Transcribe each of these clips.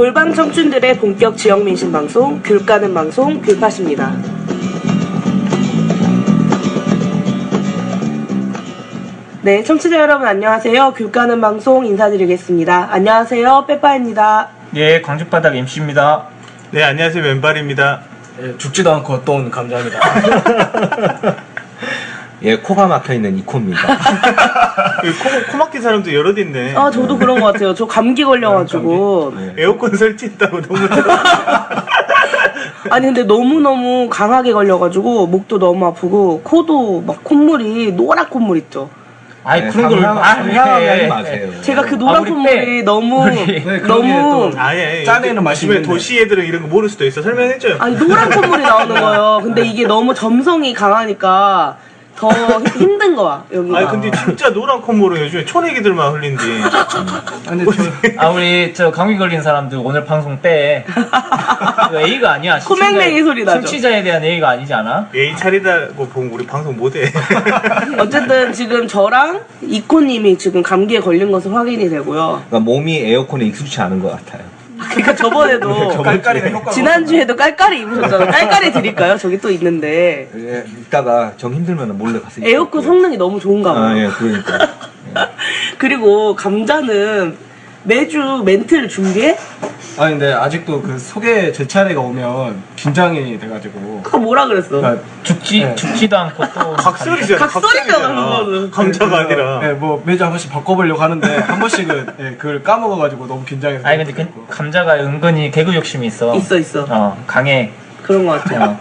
골방 청춘들의 본격 지역 민심 방송, 귤 까는 방송, 귤팟입니다. 네, 청취자 여러분 안녕하세요. 귤 까는 방송 인사드리겠습니다. 안녕하세요, 빼빠입니다. 예, 광주바닥 MC입니다. 네, 안녕하세요. 맨발입니다. 예, 죽지도 않고 또 온 감자입니다. 예, 코가 막혀있는 이코입니다. 코 막힌 사람도 여럿 있네. 아, 저도 그런 것 같아요. 저 감기 걸려가지고. 에어컨 설치했다고 너무 아니, 근데 너무너무 강하게 걸려가지고, 목도 너무 아프고, 코도 막 콧물이, 노란 콧물 있죠. 아이, 네, 그런 걸 상상하지 마세요. 제가 그 노란 우리 콧물이 너무, 네, 너무, 아예 짠에는 맛이 요즘에 있는데. 도시 애들은 이런 거 모를 수도 있어. 설명해줘요. 아니, 노란 콧물이 나오는 거예요. 근데 이게 너무 점성이 강하니까 더 힘든 거야, 여기가. 아니 근데 진짜 노란 콧물은 요즘에 초내기들만 흘린디. 근데 우리 저 감기 걸린 사람들 오늘 방송 빼. 이거 A가 아니야. 코맹맹이 소리 나죠. 청취자에 대한 A가 아니지 않아? 예의 차리다고 보면 우리 방송 못해. 어쨌든 지금 저랑 이코님이 지금 감기에 걸린 것은 확인이 되고요. 그러니까 몸이 에어컨에 익숙치 않은 것 같아요. 그러니까 저번에도 깔깔이가 효과가 지난주에도 깔깔이 입으셨잖아요. 깔깔이 드릴까요? 저기 또 있는데. 예, 이따가 정 힘들면 몰래 가서 에어컨 성능이 너무 좋은가 봐요. 아, 예, 그러니까. 그리고 감자는 매주 멘트를 준비해? 아니 근데 아직도 그 소개 제 차례가 오면 긴장이 돼가지고 아까 뭐라 그랬어? 그러니까 죽지도 않고 또. 각설이잖아. 각설이잖아, 그거는. 감자가 아니라. 예, 뭐 매주 한 번씩 바꿔보려고 하는데 한 번씩은 예, 그걸 까먹어가지고 너무 긴장해서. 아니, 근데 감자가 은근히 개그 욕심이 있어. 있어. 강해. 그런 것 같아요.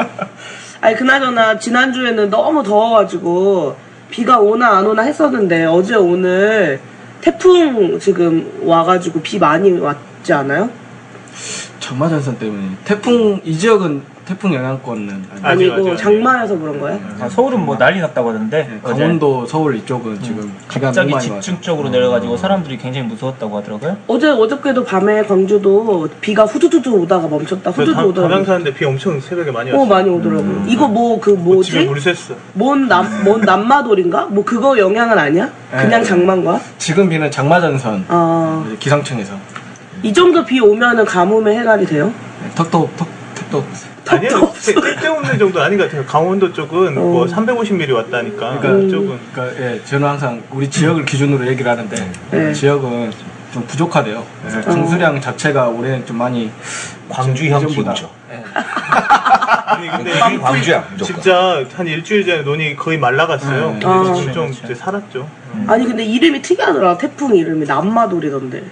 아니, 그나저나, 지난주에는 너무 더워가지고, 비가 오나 안 오나 했었는데, 어제 오늘 태풍 지금 와가지고 비 많이 왔지 않아요? 장마전선 때문에 태풍 이 지역은 태풍 영향권은 아니고, 맞아. 장마여서 그런 거야? 서울은 뭐 난리 났다고 하던데. 예, 어제. 강원도 서울 이쪽은 지금 비가 너무 갑자기 많이 와서. 집중적으로 내려가지고 사람들이 굉장히 무서웠다고 하더라고요. 어저께도 밤에 광주도 비가 후두두두 오다가 멈췄다. 후두두 담양 오더라고. 사는데 비 엄청 새벽에 많이 왔어. 많이 오더라고. 이거 집에 뭐지? 물 샜어. 뭔 남마돌인가? 뭐 그거 영향은 아니야? 그냥 네. 장마인 거야? 지금 비는 장마전선 아, 기상청에서 이 정도 비 오면은 가뭄에 해갈이 돼요? 예, 턱도 아니요, 쓸데없는 정도 아닌 것 같아요. 강원도 쪽은 뭐 350mm 왔다니까. 그러니까 쪽은. 그러니까 예, 저는 항상 우리 지역을 기준으로 얘기를 하는데 네. 지역은 좀 부족하대요. 그래서 강수량 자체가 올해는 좀 많이 광주형 예전보다- 기후죠. 예. 아니 근데 그게 광주야, 무조건. 진짜 한 일주일 전에 논이 거의 말라갔어요. 네. 근데 아. 지금 좀 이제 살았죠. 아니 근데 이름이 특이하더라. 태풍 이름이 남마돌이던데.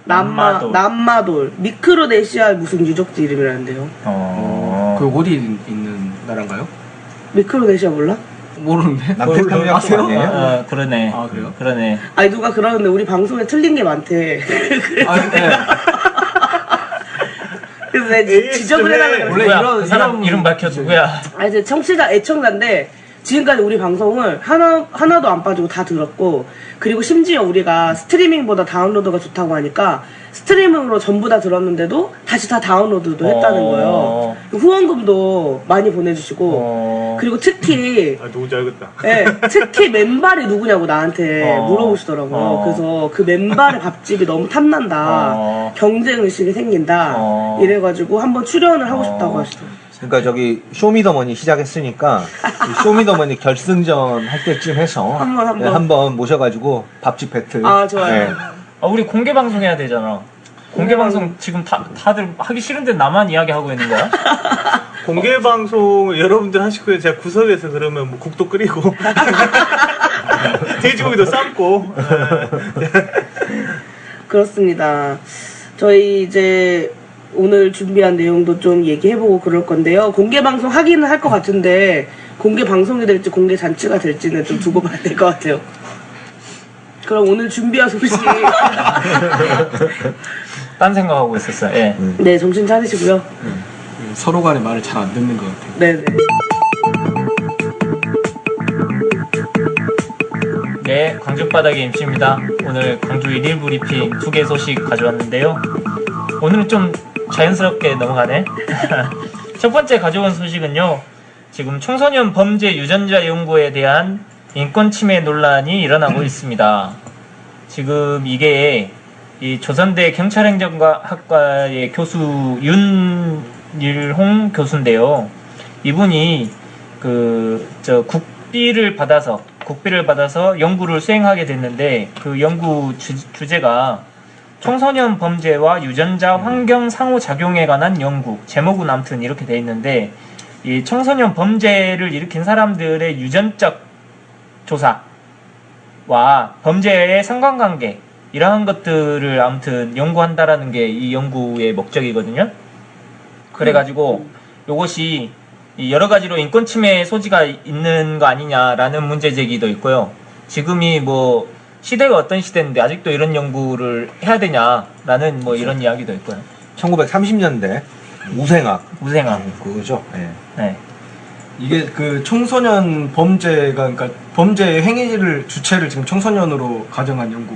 남마돌. 미크로네시아 무슨 유적지 이름이라는데요. 그 어디 있는 나라인가요? 미크로네시아 몰라? 모르는데. 남태평양 쪽 아세요? 아니에요? 그러네. 아, 그래요? 그러네. 아니 누가 그러는데 우리 방송에 틀린 게 많대. 아, 네. 그래서 내가 AS 지적을 좀 해. 해달라고 그랬어. 원래 누구야? 이런- 그 사람 이런- 이름 밝혀 누구야? 아니 이제 애청자인데 지금까지 우리 방송을 하나도 안 빠지고 다 들었고, 그리고 심지어 우리가 스트리밍보다 다운로드가 좋다고 하니까 스트리밍으로 전부 다 들었는데도 다시 다 다운로드도 했다는 거예요. 후원금도 많이 보내주시고, 그리고 특히 아, 누구 알겠다. 예, 특히 맨발이 누구냐고 나한테 물어보시더라고요. 그래서 그 맨발의 밥집이 너무 탐난다. 경쟁 의식이 생긴다. 이래가지고 한번 출연을 하고 싶다고 하시더라고요. 그러니까 저기 쇼미더머니 시작했으니까 이 쇼미더머니 결승전 할 때쯤 해서 한번. 네, 한번 모셔가지고 밥집 배틀. 아, 좋아요. 네. 우리 공개 방송 해야 되잖아. 공개 방송 지금 다들 하기 싫은데 나만 이야기하고 있는 거야? 공개 방송 여러분들 하시고요. 제가 구석에서 그러면 뭐 국도 끓이고 돼지고기도 삶고. 그렇습니다. 저희 이제 오늘 준비한 내용도 좀 얘기해보고 그럴 건데요. 공개 방송 하기는 할 것 같은데 공개 방송이 될지 공개 잔치가 될지는 좀 두고 봐야 될 것 같아요. 그럼 오늘 준비한 소식 딴 생각하고 있었어요. 예. 네, 정신 차리시고요. 서로 간의 말을 잘 안 듣는 것 같아요. 네네. 네, 광주바닥의 MC입니다. 오늘 광주 1일 브리핑 2개 소식 가져왔는데요. 오늘은 좀 자연스럽게 넘어가네. 첫 번째 가져온 소식은요. 지금 청소년 범죄 유전자 연구에 대한 인권 침해 논란이 일어나고 있습니다. 지금 이게 이 조선대 경찰행정학과의 교수 윤일홍 교수인데요. 이분이 국비를 받아서 연구를 수행하게 됐는데 그 연구 주제가 청소년 범죄와 유전자 환경 상호작용에 관한 연구, 제목은 아무튼 이렇게 돼 있는데, 이 청소년 범죄를 일으킨 사람들의 유전적 조사와 범죄의 상관관계, 이러한 것들을 아무튼 연구한다라는 게 이 연구의 목적이거든요. 그래가지고 요것이 여러 가지로 인권 침해 소지가 있는 거 아니냐라는 문제 제기도 있고요. 지금이 뭐 시대가 어떤 시대인데 아직도 이런 연구를 해야 되냐라는 뭐 이런 이야기도 있고요. 1930년대 우생학 그거죠. 네. 네. 이게 그 청소년 범죄가 그러니까 범죄의 행위를 주체를 지금 청소년으로 가정한 연구.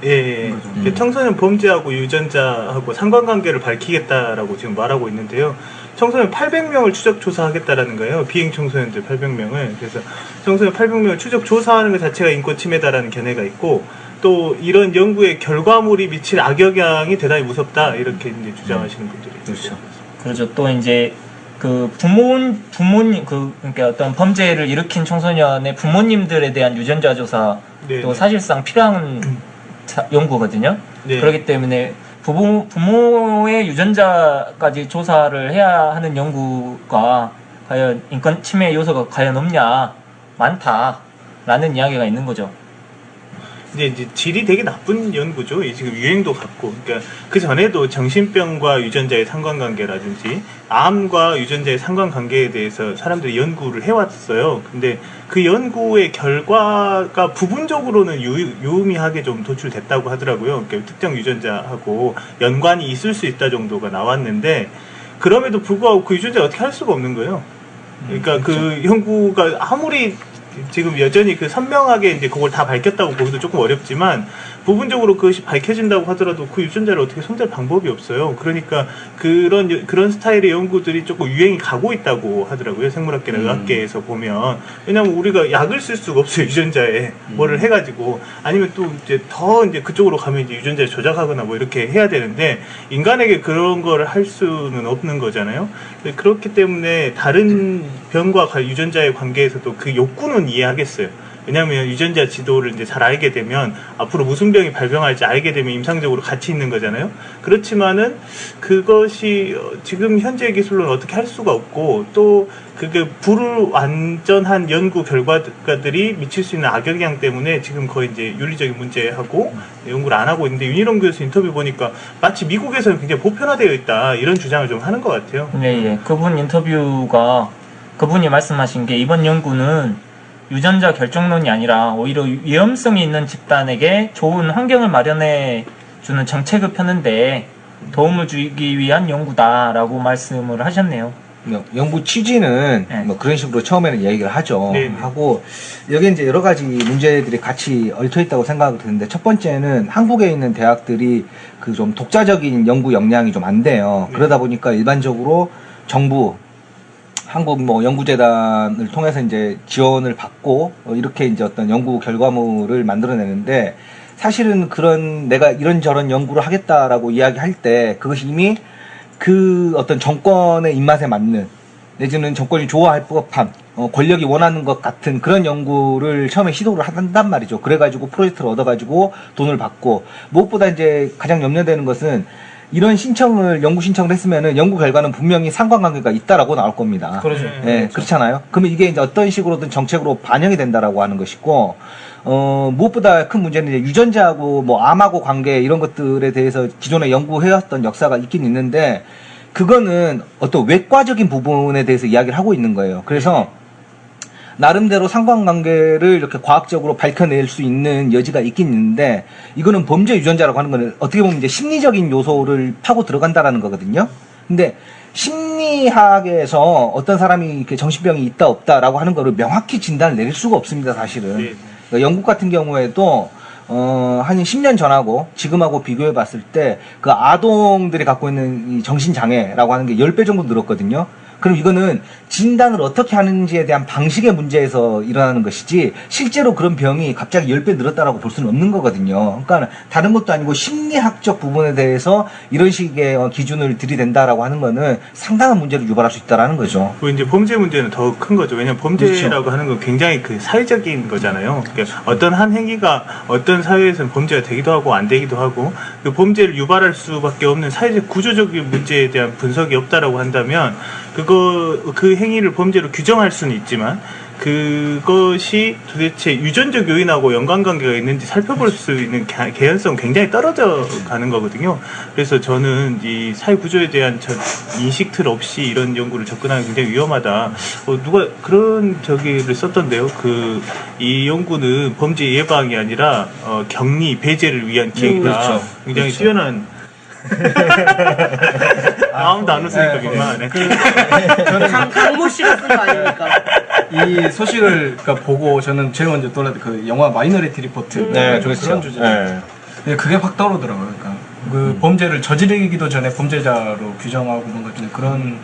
예. 그 청소년 범죄하고 유전자하고 상관관계를 밝히겠다라고 지금 말하고 있는데요. 청소년 800명을 추적 조사하겠다라는 거예요. 비행 청소년들 800명을. 그래서 청소년 800명을 추적 조사하는 것 자체가 인권 침해다라는 견해가 있고, 또 이런 연구의 결과물이 미칠 악영향이 대단히 무섭다, 이렇게 이제 주장하시는 분들이 있죠. 그렇죠. 또 이제 그 부모님 그러니까 어떤 범죄를 일으킨 청소년의 부모님들에 대한 유전자 조사도 네네. 사실상 필요한 연구거든요. 네. 그렇기 때문에 부모의 유전자까지 조사를 해야 하는 연구가 과연 인권 침해 요소가 과연 없냐, 많다라는 이야기가 있는 거죠. 근데 이제 질이 되게 나쁜 연구죠. 지금 유행도 같고. 그러니까 그 전에도 정신병과 유전자의 상관관계라든지 암과 유전자의 상관관계에 대해서 사람들이 연구를 해왔어요. 근데 그 연구의 결과가 부분적으로는 유의미하게 좀 도출됐다고 하더라고요. 그러니까 특정 유전자하고 연관이 있을 수 있다 정도가 나왔는데, 그럼에도 불구하고 그 유전자 어떻게 할 수가 없는 거예요. 그러니까 그렇죠. 그 연구가 아무리 지금 여전히 그 선명하게 이제 그걸 다 밝혔다고 보기도 조금 어렵지만, 부분적으로 그것이 밝혀진다고 하더라도 그 유전자를 어떻게 손댈 방법이 없어요. 그러니까 그런 스타일의 연구들이 조금 유행이 가고 있다고 하더라고요. 생물학계나 의학계에서 보면. 왜냐면 우리가 약을 쓸 수가 없어요. 유전자에 뭐를 해가지고. 아니면 또 이제 더 이제 그쪽으로 가면 이제 유전자를 조작하거나 뭐 이렇게 해야 되는데, 인간에게 그런 거를 할 수는 없는 거잖아요. 그렇기 때문에 다른 병과 유전자의 관계에서도 그 욕구는 이해하겠어요. 왜냐하면 유전자 지도를 이제 잘 알게 되면 앞으로 무슨 병이 발병할지 알게 되면 임상적으로 같이 있는 거잖아요. 그렇지만은 그것이 지금 현재 기술로는 어떻게 할 수가 없고, 또 그게 불완전한 연구 결과들이 미칠 수 있는 악영향 때문에 지금 거의 이제 윤리적인 문제하고 연구를 안 하고 있는데, 윤희룡 교수 인터뷰 보니까 마치 미국에서는 굉장히 보편화되어 있다, 이런 주장을 좀 하는 것 같아요. 네, 그분 인터뷰가 그분이 말씀하신 게, 이번 연구는 유전자 결정론이 아니라 오히려 위험성이 있는 집단에게 좋은 환경을 마련해 주는 정책을 펴는데 도움을 주기 위한 연구다라고 말씀을 하셨네요. 연구 취지는 네. 뭐 그런 식으로 처음에는 얘기를 하죠. 네. 하고 여기 이제 여러 가지 문제들이 같이 얽혀 있다고 생각이 드는데, 첫 번째는 한국에 있는 대학들이 그 좀 독자적인 연구 역량이 좀 안 돼요. 네. 그러다 보니까 일반적으로 정부, 한국 뭐 연구재단을 통해서 이제 지원을 받고 이렇게 이제 어떤 연구 결과물을 만들어내는데, 사실은 내가 이런저런 연구를 하겠다라고 이야기할 때 그것이 이미 그 어떤 정권의 입맛에 맞는, 내지는 정권이 좋아할 법한, 권력이 원하는 것 같은 그런 연구를 처음에 시도를 한단 말이죠. 그래가지고 프로젝트를 얻어가지고 돈을 받고, 무엇보다 이제 가장 염려되는 것은 이런 연구 신청을 했으면은 연구 결과는 분명히 상관관계가 있다라고 나올 겁니다. 그렇죠. 예, 그렇잖아요. 그러면 이게 이제 어떤 식으로든 정책으로 반영이 된다라고 하는 것이고, 무엇보다 큰 문제는 이제 유전자하고 뭐 암하고 관계 이런 것들에 대해서 기존에 연구해왔던 역사가 있긴 있는데, 그거는 어떤 외과적인 부분에 대해서 이야기를 하고 있는 거예요. 그래서 나름대로 상관관계를 이렇게 과학적으로 밝혀낼 수 있는 여지가 있긴 있는데, 이거는 범죄 유전자라고 하는 거는 어떻게 보면 이제 심리적인 요소를 파고 들어간다라는 거거든요. 근데 심리학에서 어떤 사람이 이렇게 정신병이 있다 없다라고 하는 거를 명확히 진단을 내릴 수가 없습니다, 사실은. 네. 그러니까 영국 같은 경우에도 한 10년 전하고 지금하고 비교해 봤을 때 그 아동들이 갖고 있는 이 정신장애라고 하는 게 10배 정도 늘었거든요. 그럼 이거는 진단을 어떻게 하는지에 대한 방식의 문제에서 일어나는 것이지 실제로 그런 병이 갑자기 10배 늘었다라고 볼 수는 없는 거거든요. 그러니까 다른 것도 아니고 심리학적 부분에 대해서 이런 식의 기준을 들이댄다라고 하는 거는 상당한 문제를 유발할 수 있다라는 거죠. 그리고 이제 범죄 문제는 더 큰 거죠. 왜냐하면 범죄라고 그렇죠. 하는 건 굉장히 그 사회적인 거잖아요. 그러니까 어떤 한 행위가 어떤 사회에서는 범죄가 되기도 하고 안 되기도 하고 그 범죄를 유발할 수밖에 없는 사회적 구조적인 문제에 대한 분석이 없다라고 한다면 그 행위를 범죄로 규정할 수는 있지만 그것이 도대체 유전적 요인하고 연관관계가 있는지 살펴볼 수 있는 개연성 굉장히 떨어져 가는 거거든요. 그래서 저는 이 사회 구조에 대한 인식 틀 없이 이런 연구를 접근하는 게 굉장히 위험하다. 누가 그런 저기를 썼던데요. 이 연구는 범죄 예방이 아니라 격리 배제를 위한 기획이다. 그렇죠. 굉장히 그렇죠. 뛰어난. 아무도 안 웃으니까 민망하네. 강모 씨가 쓴 거 아닙니까? 이 소식을 그러니까 보고 저는 제일 먼저 떠올랐던 그 영화 마이너리티 리포트 네, 그런 그렇죠. 주제. 네. 그게 확 떠오르더라고요. 그러니까 그 범죄를 저지르기도 전에 범죄자로 규정하고 뭔가 좀 그런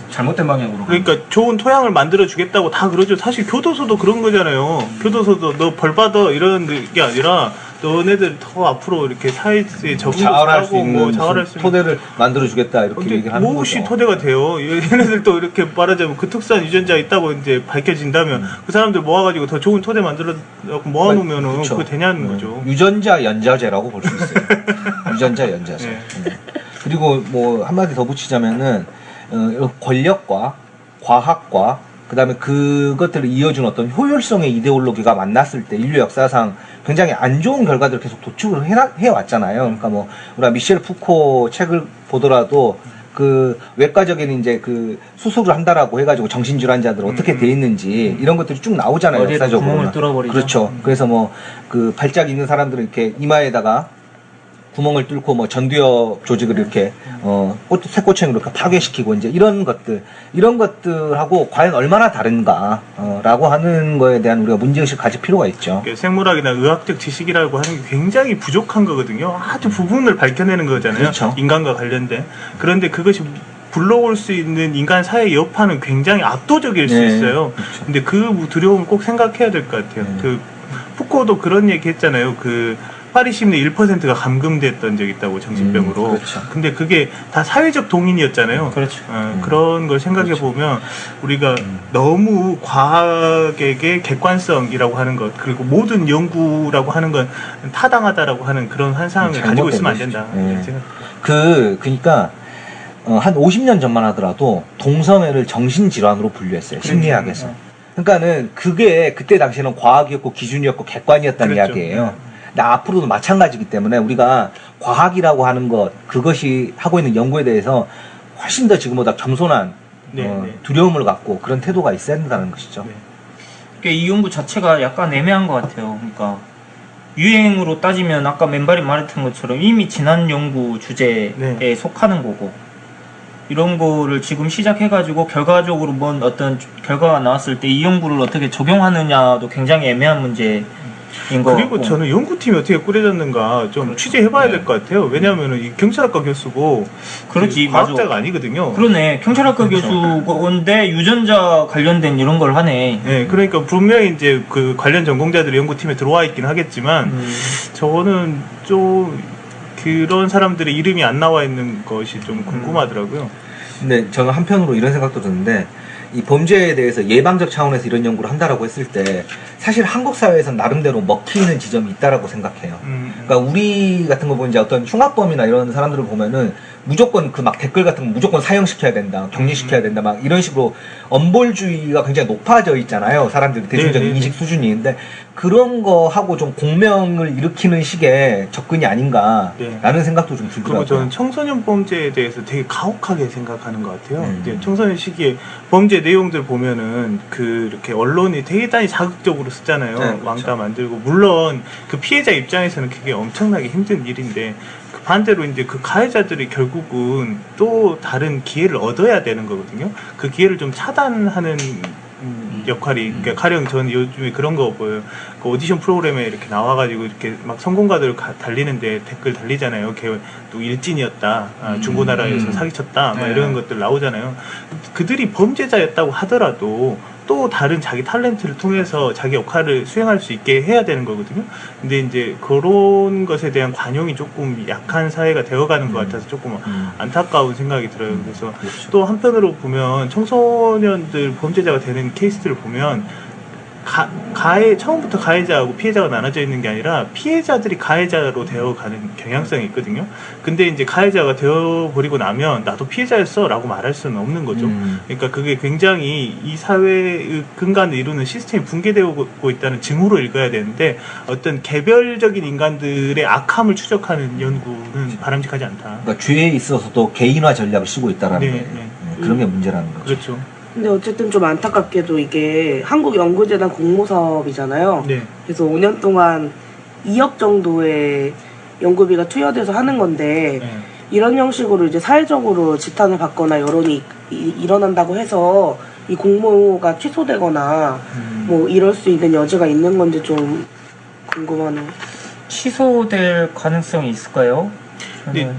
잘못된 방향으로. 그러니까 좋은 토양을 만들어 주겠다고 다 그러죠. 사실 교도소도 그런 거잖아요. 교도소도 너 벌 받아 이런 게 아니라 너네들 더 앞으로 이렇게 사회에 자활할 수 적응하고 있는 자활할 수 있는 토대를 만들어 주겠다 이렇게 얘기를 하는 무엇이 거죠. 토대가 돼요. 얘네들도 이렇게 말하자면 그 특수한 유전자 있다고 이제 밝혀진다면 그 사람들 모아가지고 더 좋은 토대 만들어 모아놓으면은 그렇죠. 그거 되냐는 거죠. 유전자 연자제라고 볼 수 있어요. 유전자 연자제. 네. 그리고 뭐 한마디 더 붙이자면은 권력과 과학과 그다음에 그것들을 이어준 어떤 효율성의 이데올로기가 만났을 때 인류 역사상 굉장히 안 좋은 결과들을 계속 도출을 해왔잖아요. 그러니까 뭐 우리가 미셸 푸코 책을 보더라도 그 외과적인 이제 그 수술을 한다라고 해가지고 정신질환자들 어떻게 돼 있는지 이런 것들이 쭉 나오잖아요. 머리에 역사적으로. 구멍을 뚫어버리죠. 그렇죠. 그래서 뭐 그 발작 있는 사람들은 이렇게 이마에다가 구멍을 뚫고 뭐 전두엽 조직을 이렇게 쇠꼬챙이로 이렇게 파괴시키고 이제 이런 것들하고 과연 얼마나 다른가라고 하는 거에 대한 우리가 문제의식을 가질 필요가 있죠. 생물학이나 의학적 지식이라고 하는 게 굉장히 부족한 거거든요. 아주 부분을 밝혀내는 거잖아요. 그렇죠. 인간과 관련된. 그런데 그것이 불러올 수 있는 인간 사회의 여파는 굉장히 압도적일 수 네, 있어요. 그렇죠. 근데 그 두려움을 꼭 생각해야 될 것 같아요. 네. 푸코도 그런 얘기 했잖아요. 파리 시민의 1%가 감금됐던 적이 있다고 정신병으로. 그렇죠. 근데 그게 다 사회적 동인이었잖아요. 그렇죠. 그런 걸 생각해 보면 우리가 너무 과학에게 객관성이라고 하는 것 그리고 모든 연구라고 하는 건 타당하다라고 하는 그런 환상을 가지고 있으면 안 된다. 네. 그러니까 한 50년 전만 하더라도 동성애를 정신질환으로 분류했어요. 심리학에서. 그러니까는 그게 그때 당시에는 과학이었고 기준이었고 객관이었다는 그렇죠. 이야기예요. 근데 앞으로도 마찬가지이기 때문에 우리가 과학이라고 하는 것, 그것이 하고 있는 연구에 대해서 훨씬 더 지금보다 겸손한 두려움을 갖고 그런 태도가 있어야 된다는 것이죠. 이 연구 자체가 약간 애매한 것 같아요. 그러니까 유행으로 따지면 아까 맨발이 말했던 것처럼 이미 지난 연구 주제에 속하는 거고 이런 거를 지금 시작해가지고 결과적으로 뭔 어떤 결과가 나왔을 때 이 연구를 어떻게 적용하느냐도 굉장히 애매한 문제인 거 그리고 같고. 저는 연구팀이 어떻게 꾸려졌는가 좀 취재해봐야 될 것 같아요. 왜냐하면 이 경찰학과 교수고 그렇지, 과학자가 맞아. 아니거든요. 그러네. 경찰학과 교수인데 유전자 관련된 이런 걸 하네. 네, 그러니까 분명히 이제 그 관련 전공자들이 연구팀에 들어와 있긴 하겠지만 저는 좀 그런 사람들의 이름이 안 나와 있는 것이 좀 궁금하더라고요. 근데 저는 한편으로 이런 생각도 드는데 이 범죄에 대해서 예방적 차원에서 이런 연구를 한다라고 했을 때 사실 한국 사회에서는 나름대로 먹히는 지점이 있다라고 생각해요. 그러니까 우리 같은 거 보면 이제 어떤 흉악범이나 이런 사람들을 보면은 무조건 그 막 댓글 같은 거 무조건 사형시켜야 된다, 격리시켜야 된다, 막 이런 식으로 엄벌주의가 굉장히 높아져 있잖아요. 사람들이 대중적인 인식 수준이. 근데 그런 거 하고 좀 공명을 일으키는 식의 접근이 아닌가라는 생각도 좀 들더라고요. 그리고 저는 청소년 범죄에 대해서 되게 가혹하게 생각하는 것 같아요. 이제 청소년 시기에 범죄 내용들 보면은 이렇게 언론이 대단히 자극적으로 쓰잖아요. 네, 그렇죠. 왕따 만들고 물론 그 피해자 입장에서는 그게 엄청나게 힘든 일인데 반대로 이제 그 가해자들이 결국은 또 다른 기회를 얻어야 되는 거거든요. 그 기회를 좀 차단하는 역할이 그러니까 가령 저는 요즘에 그런 거 보여요. 그 오디션 프로그램에 이렇게 나와가지고 이렇게 막 성공가들 달리는데 댓글 달리잖아요. 걔 또 일진이었다, 중고나라에서 사기쳤다, 막 네. 이런 것들 나오잖아요. 그들이 범죄자였다고 하더라도 또 다른 자기 탤런트를 통해서 자기 역할을 수행할 수 있게 해야 되는 거거든요. 근데 이제 그런 것에 대한 관용이 조금 약한 사회가 되어가는 것 같아서 조금 안타까운 생각이 들어요. 그래서 그렇죠. 또 한편으로 보면 청소년들 범죄자가 되는 케이스들을 보면 처음부터 가해자하고 피해자가 나눠져 있는 게 아니라 피해자들이 가해자로 되어가는 경향성이 있거든요. 근데 이제 가해자가 되어버리고 나면 나도 피해자였어 라고 말할 수는 없는 거죠. 그러니까 그게 굉장히 이 사회의 근간을 이루는 시스템이 붕괴되고 있다는 징후로 읽어야 되는데 어떤 개별적인 인간들의 악함을 추적하는 연구는 바람직하지 않다. 그러니까 죄에 있어서도 개인화 전략을 쓰고 있다라는 네, 거예요. 네. 그런 게 문제라는 거죠. 그렇죠. 근데 어쨌든 좀 안타깝게도 이게 한국연구재단 공모사업이잖아요. 네. 그래서 5년 동안 2억 정도의 연구비가 투여돼서 하는 건데 네. 이런 형식으로 이제 사회적으로 지탄을 받거나 여론이 일어난다고 해서 이 공모가 취소되거나 뭐 이럴 수 있는 여지가 있는 건지 좀 궁금하네요. 취소될 가능성이 있을까요? 근데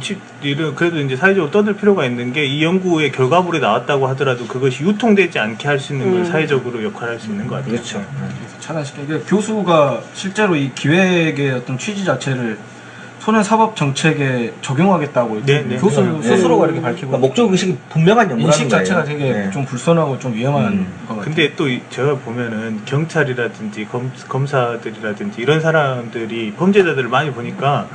그래도 이제 사회적으로 떠들 필요가 있는 게 이 연구의 결과물이 나왔다고 하더라도 그것이 유통되지 않게 할 수 있는 걸 사회적으로 역할할 수 있는 것 같아요. 그렇죠. 그래서 차단시켜. 이게 교수가 실제로 이 기획의 어떤 취지 자체를 소년 사법 정책에 적용하겠다고 네, 네. 교수 네. 스스로가 이렇게 밝히고 그러니까 목적 의식이 분명한 연구라는 인식 거예요. 자체가 되게 네. 좀 불손하고 좀 위험한 것 같아요. 근데 또 제가 보면은 경찰이라든지 검사들이라든지 이런 사람들이 범죄자들을 많이 보니까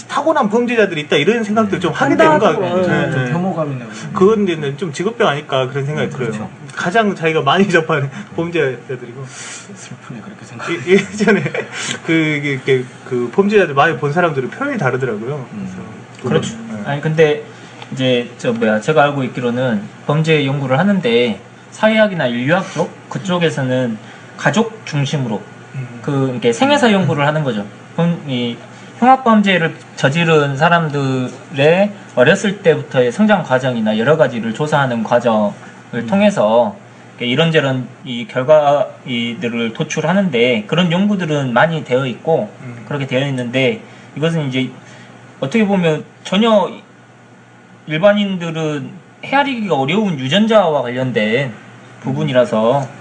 타고난 범죄자들이 있다 이런 생각들 좀 하게 되는 것 같아요. 한다고, 좀 혐오감이나 그건 좀 직업병 아닐까 그런 생각이 들어요. 가장 자기가 많이 접하는 범죄자들이고 슬프네 그렇게 생각. 예전에 그 범죄자들 많이 본 사람들은 표현이 다르더라고요. 그렇죠. 네. 아니 근데 이제 제가 알고 있기로는 범죄 연구를 하는데 사회학이나 인류학 쪽 그쪽에서는 가족 중심으로 이렇게 생애사 연구를 하는 거죠. 이 흉악범죄를 저지른 사람들의 어렸을 때부터의 성장 과정이나 여러 가지를 조사하는 과정을 통해서 이런저런 이 결과들을 도출하는데 그런 연구들은 많이 되어 있고 그렇게 되어 있는데 이것은 이제 어떻게 보면 전혀 일반인들은 헤아리기가 어려운 유전자와 관련된 부분이라서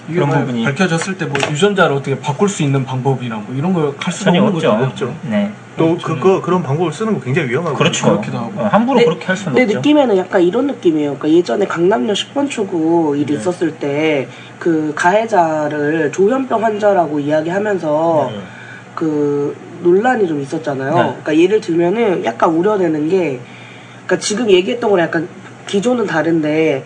이게 그런 뭐 부분이 밝혀졌을 때 뭐 유전자를 어떻게 바꿀 수 있는 방법이나 뭐 이런 걸 할 수가 전혀 없는 거죠. 없죠. 네, 또 그런 방법을 쓰는 거 굉장히 위험하고 그렇죠. 그렇기도 하고. 함부로 네, 그렇게 할 수는 내 없죠. 느낌에는 약간 이런 느낌이에요. 그러니까 예전에 강남역 10번 출구 일이 있었을 때 그 가해자를 조현병 환자라고 이야기하면서 그 논란이 좀 있었잖아요. 네. 그러니까 예를 들면은 약간 우려되는 게, 그러니까 지금 얘기했던 거랑 약간 기조는 다른데,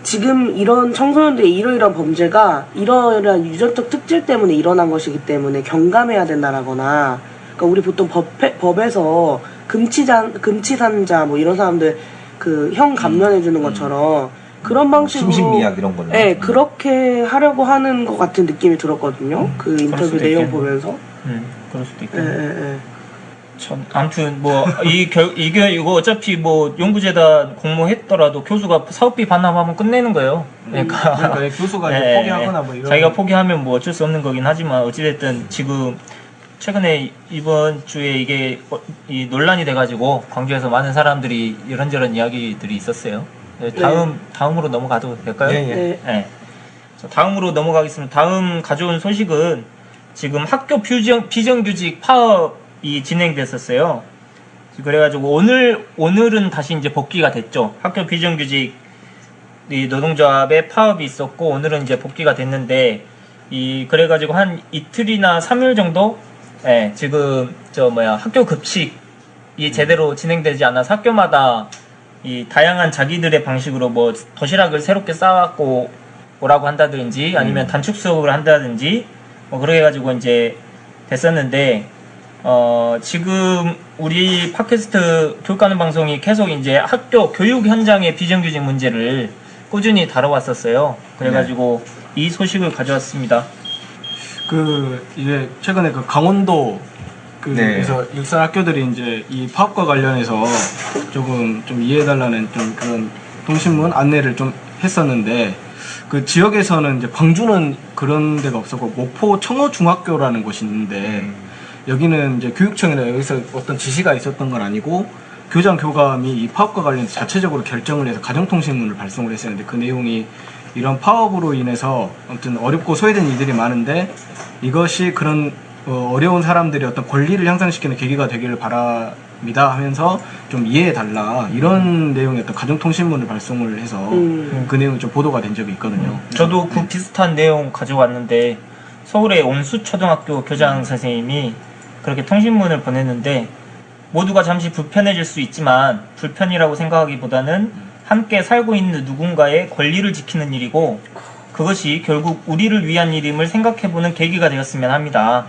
지금 이런 청소년들의 이러이러한 범죄가 이러이러한 유전적 특질 때문에 일어난 것이기 때문에 경감해야 된다라거나, 그러니까 우리 보통 법에서 금치산자 뭐 이런 사람들 그 형 감면해 주는 것처럼 그런 방식으로 심신미약 이런 걸로. 네, 그렇게 하려고 하는 것 같은 느낌이 들었거든요. 그 인터뷰 수도 내용 있겠네. 보면서. 그럴 수도 예, 있겠네. 예, 예. 참, 아무튼 이거 어차피 뭐 연구재단 공모했더라도 교수가 사업비 반납하면 끝내는 거예요. 그러니까 교수가 이제 예, 포기하거나 뭐 이런. 자기가 포기하면 뭐 어쩔 수 없는 거긴 하지만 어찌됐든 지금 최근에 이번 주에 이게 이 논란이 돼가지고 광주에서 많은 사람들이 이런저런 이야기들이 있었어요. 네, 다음으로 넘어가도 될까요? 예, 예. 네. 네. 자, 다음으로 넘어가겠습니다. 다음 가져온 소식은 지금 학교 비정규직 파업이 진행됐었어요. 그래가지고 오늘은 다시 이제 복귀가 됐죠. 학교 비정규직 이 노동조합의 파업이 있었고 오늘은 이제 복귀가 됐는데 그래가지고 한 이틀이나 3일 정도 지금 학교 급식이 제대로 진행되지 않아서 학교마다 이 다양한 자기들의 방식으로 뭐 도시락을 새롭게 싸갖고 오라고 한다든지 아니면 단축 수업을 한다든지 뭐 그렇게 해가지고 이제 됐었는데 지금 우리 팟캐스트 교육가는 방송이 계속 이제 학교 교육 현장의 비정규직 문제를 꾸준히 다뤄왔었어요. 그래가지고 이 소식을 가져왔습니다. 이제 최근에 강원도 그래서 일선 학교들이 이제 이 파업과 관련해서 조금 좀 이해해달라는 좀 그런 동신문 안내를 좀 했었는데 그 지역에서는 이제 광주는 그런 데가 없었고 목포 청호중학교라는 곳이 있는데 여기는 이제 교육청이나 여기서 어떤 지시가 있었던 건 아니고 교장 교감이 이 파업과 관련해서 자체적으로 결정을 해서 가정통신문을 발송을 했었는데 그 내용이 이런 파업으로 인해서 아무튼 어렵고 소외된 이들이 많은데 이것이 그런 어려운 사람들이 어떤 권리를 향상시키는 계기가 되기를 바랍니다 하면서 좀 이해해달라 이런 내용의 어떤 가정통신문을 발송을 해서 그 내용이 좀 보도가 된 적이 있거든요. 저도 그 비슷한 내용 가져왔는데 서울의 온수초등학교 교장 선생님이 그렇게 통신문을 보냈는데 모두가 잠시 불편해질 수 있지만 불편이라고 생각하기보다는 함께 살고 있는 누군가의 권리를 지키는 일이고 그것이 결국 우리를 위한 일임을 생각해보는 계기가 되었으면 합니다.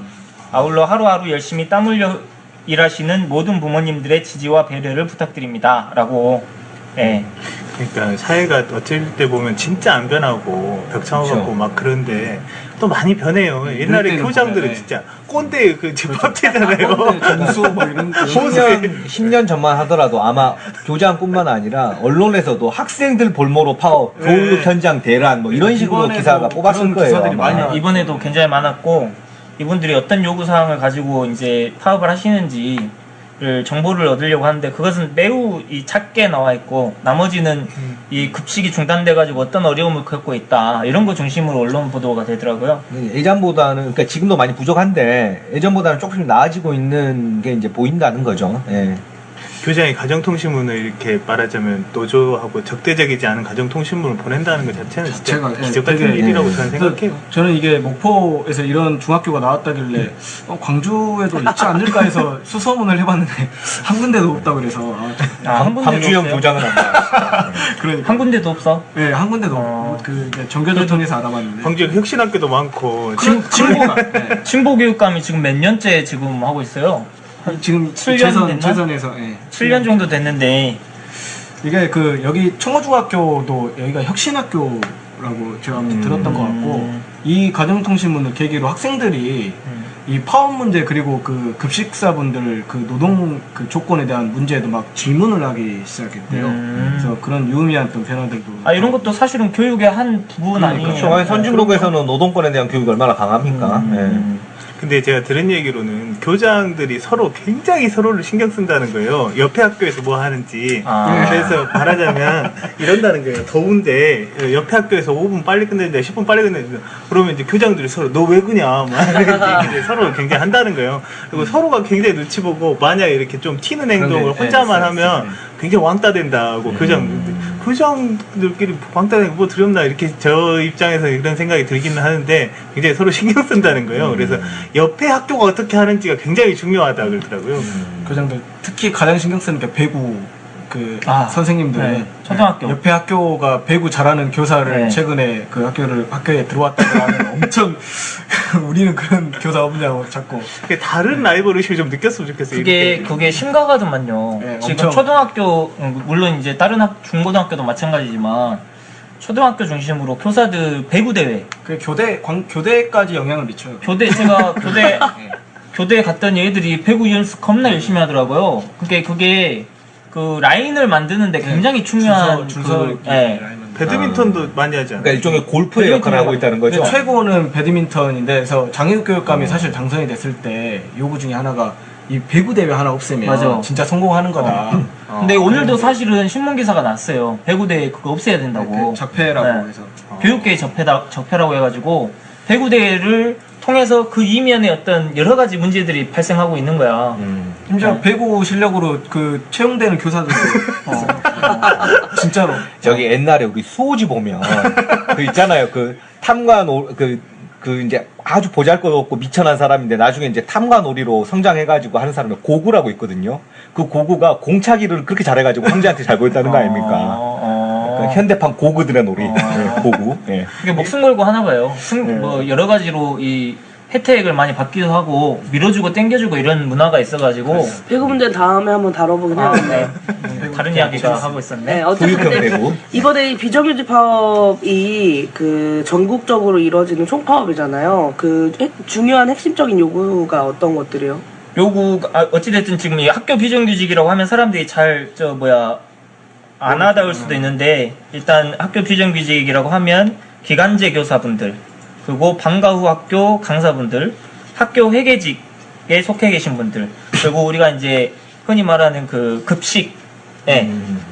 아울러 하루하루 열심히 땀 흘려 일하시는 모든 부모님들의 지지와 배려를 부탁드립니다. 라고 네. 그러니까 사회가 어쩔 때 보면 진짜 안 변하고 벽창호같고 그렇죠. 막 그런데 또 많이 변해요. 옛날에 때는 교장들은 보면, 진짜 꼰대 그 집합체잖아요. 정수 뭐 이런 10년 전만 하더라도 아마 교장뿐만 아니라 언론에서도 학생들 볼모로 파업, 교육 현장 대란 뭐 이런 식으로 이번에도 기사가 뽑았을 그런 거예요. 기사들이 아마. 많이 나왔죠. 이번에도 굉장히 많았고 이분들이 어떤 요구사항을 가지고 이제 파업을 하시는지를 정보를 얻으려고 하는데 그것은 매우 작게 나와 있고 나머지는 이 급식이 중단돼가지고 어떤 어려움을 겪고 있다 이런 거 중심으로 언론 보도가 되더라고요. 예전보다는 그러니까 지금도 많이 부족한데 예전보다는 조금씩 나아지고 있는 게 이제 보인다는 거죠. 예. 교장이 가정통신문을 이렇게 말하자면 노조하고 적대적이지 않은 가정통신문을 보낸다는 것 자체는 진짜 자체가, 예, 기적 같은 되게, 일이라고 예. 저는 생각해요. 저는 이게 목포에서 이런 중학교가 나왔다길래 광주에도 있지 않을까 해서 수소문을 해봤는데 한 군데도 없다고 그래서 한 군데도 방주영 없어요? 교장은 안 나왔어요. 그러니까 한 군데도 없어? 네, 한 군데도 없고 그 전교조 통해서 알아봤는데 광주 혁신학교도 많고 칭보교육감이 지금 몇 년째 지금 하고 있어요? 지금 7년 됐나? 재선에서 7년 정도 됐는데 이게 그 여기 청호중학교도 여기가 혁신학교라고 제가 들었던 것 같고 이 가정통신문을 계기로 학생들이 이 파업 문제 그리고 그 급식사분들 그 노동 그 조건에 대한 문제에도 막 질문을 하기 시작했대요. 그래서 그런 유의미한 또 변화들도 이런 것도 사실은 교육의 한 부분 아니에요? 그렇죠. 아니, 선진국에서는 노동권에 대한 교육이 얼마나 강합니까? 근데 제가 들은 얘기로는 교장들이 서로 굉장히 서로를 신경 쓴다는 거예요. 옆에 학교에서 뭐 하는지. 그래서 말하자면 이런다는 거예요. 더운데 옆에 학교에서 5분 빨리 끝내는데 10분 빨리 끝내는데 그러면 이제 교장들이 서로 너 왜 그냐 막 이런 얘기를 서로 굉장히 한다는 거예요. 그리고 서로가 굉장히 눈치 보고 만약에 이렇게 좀 튀는 행동을 혼자만 하면 굉장히 왕따 된다고 교장들끼리 왕따 되는 뭐 두렵나 이렇게 저 입장에서 이런 생각이 들기는 하는데 굉장히 서로 신경 쓴다는 거예요. 그래서 옆에 학교가 어떻게 하는지가 굉장히 중요하다 그러더라고요. 교장들 특히 가장 신경 쓰는 게 배구 그 선생님들 네. 초등학교 옆에 학교가 배구 잘하는 교사를 네. 최근에 그 학교에 들어왔다고 하면 엄청 우리는 그런 교사 없냐고 자꾸 다른 라이벌 의식을 좀 느꼈으면 좋겠어요. 그게 심각하더만요. 네, 지금 엄청. 초등학교 물론 이제 다른 중고등학교도 마찬가지지만 초등학교 중심으로 교사들 배구 대회 그 교대까지 영향을 미쳐요. 제가 교대에 갔던 애들이 배구 연습 겁나 열심히 하더라고요. 그게 그 라인을 만드는데 굉장히 중요한 배드민턴도 많이 하지 않아요? 그러니까 일종의 골프의 역할을 하고 있다는 거죠. 최고는 배드민턴인데 그래서 장애교육감이 사실 당선이 됐을 때 요구 중에 하나가 이 배구 대회 하나 없애면 맞아. 진짜 성공하는 거다. 근데 오늘도 사실은 신문 기사가 났어요. 배구 대회 그거 없애야 된다고. 그 적폐라고 해서 교육계의 적폐라고 해가지고 배구 대회를 통해서 그 이면에 어떤 여러 가지 문제들이 발생하고 있는 거야. 심지어 배구 실력으로 그 채용되는 교사들도 진짜로 저기 옛날에 우리 수호지 보면 그 있잖아요. 그 탐관 그 이제 아주 보잘것없고 미천한 사람인데 나중에 이제 탐관오리로 성장해가지고 하는 사람이 고구라고 있거든요. 그 고구가 공차기를 그렇게 잘해가지고 황제한테 잘 보였다는 거 아닙니까? 그 현대판 고구들의 놀이. 고구. 예. 그게 목숨 걸고 하나 봐요. 뭐 여러 가지로 이 혜택을 많이 받기도 하고 밀어주고 땡겨주고 이런 문화가 있어가지고 배구 문제는 다음에 한번 다뤄보긴 해야겠네. 다른 이야기가 하고 있었네. 네, 어쨌든 교육형 배구. 이번에 이 비정규직 파업이 그 전국적으로 이루어지는 총파업이잖아요. 그 중요한 핵심적인 요구가 어떤 것들이요? 어찌됐든 지금 이 학교 비정규직이라고 하면 사람들이 안 와닿을 수도 있는데 일단 학교 비정규직이라고 하면 기간제 교사분들 그리고 방과 후 학교 강사분들 학교 회계직에 속해 계신 분들 그리고 우리가 이제 흔히 말하는 그 급식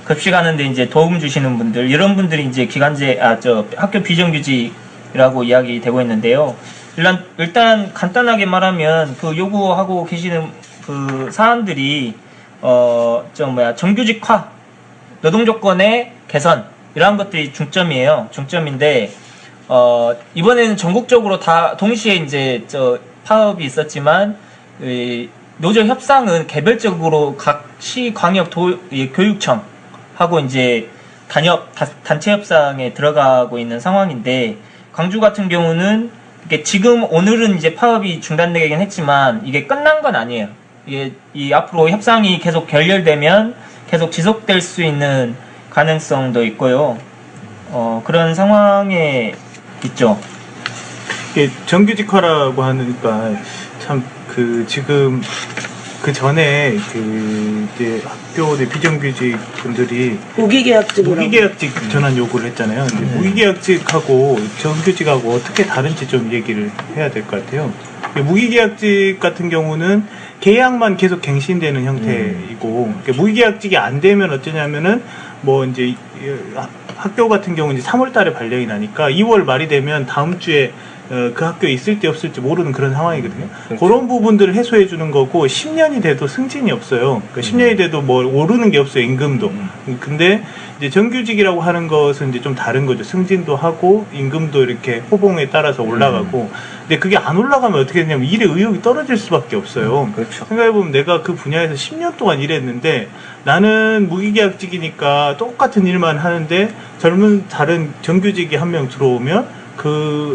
급식하는데 이제 도움 주시는 분들 이런 분들이 이제 기간제 학교 비정규직이라고 이야기되고 있는데요. 일단 간단하게 말하면 그 요구하고 계시는 그 사안들이 정규직화, 노동 조건의 개선 이러한 것들이 중점인데 이번에는 전국적으로 다 동시에 이제 파업이 있었지만 노조 협상은 개별적으로 각 시 광역 교육청하고 이제 단체 협상에 들어가고 있는 상황인데 광주 같은 경우는 이게 지금 오늘은 이제 파업이 중단되긴 했지만 이게 끝난 건 아니에요. 이게 앞으로 협상이 계속 결렬되면 계속 지속될 수 있는 가능성도 있고요. 그런 상황에 있죠. 이게 정규직화라고 하니까 참 지금 그 전에 이제 학교 내 비정규직 분들이 무기계약직 전환 요구를 했잖아요. 근데 무기계약직하고 정규직하고 어떻게 다른지 좀 얘기를 해야 될 것 같아요. 무기계약직 같은 경우는 계약만 계속 갱신되는 형태이고 무기계약직이 안 되면 어쩌냐면은 뭐 이제 학교 같은 경우는 이제 3월 달에 발령이 나니까 2월 말이 되면 다음 주에 그 학교에 있을지 없을지 모르는 그런 상황이거든요. 그렇죠. 그런 부분들을 해소해 주는 거고 10년이 돼도 승진이 없어요. 그러니까 10년이 돼도 뭐 오르는 게 없어요. 임금도. 근데 이제 정규직이라고 하는 것은 이제 좀 다른 거죠. 승진도 하고 임금도 이렇게 호봉에 따라서 올라가고. 근데 그게 안 올라가면 어떻게 되냐면 일의 의욕이 떨어질 수밖에 없어요. 그렇죠. 생각해보면 내가 그 분야에서 10년 동안 일했는데 나는 무기계약직이니까 똑같은 일만 하는데 젊은 다른 정규직이 한 명 들어오면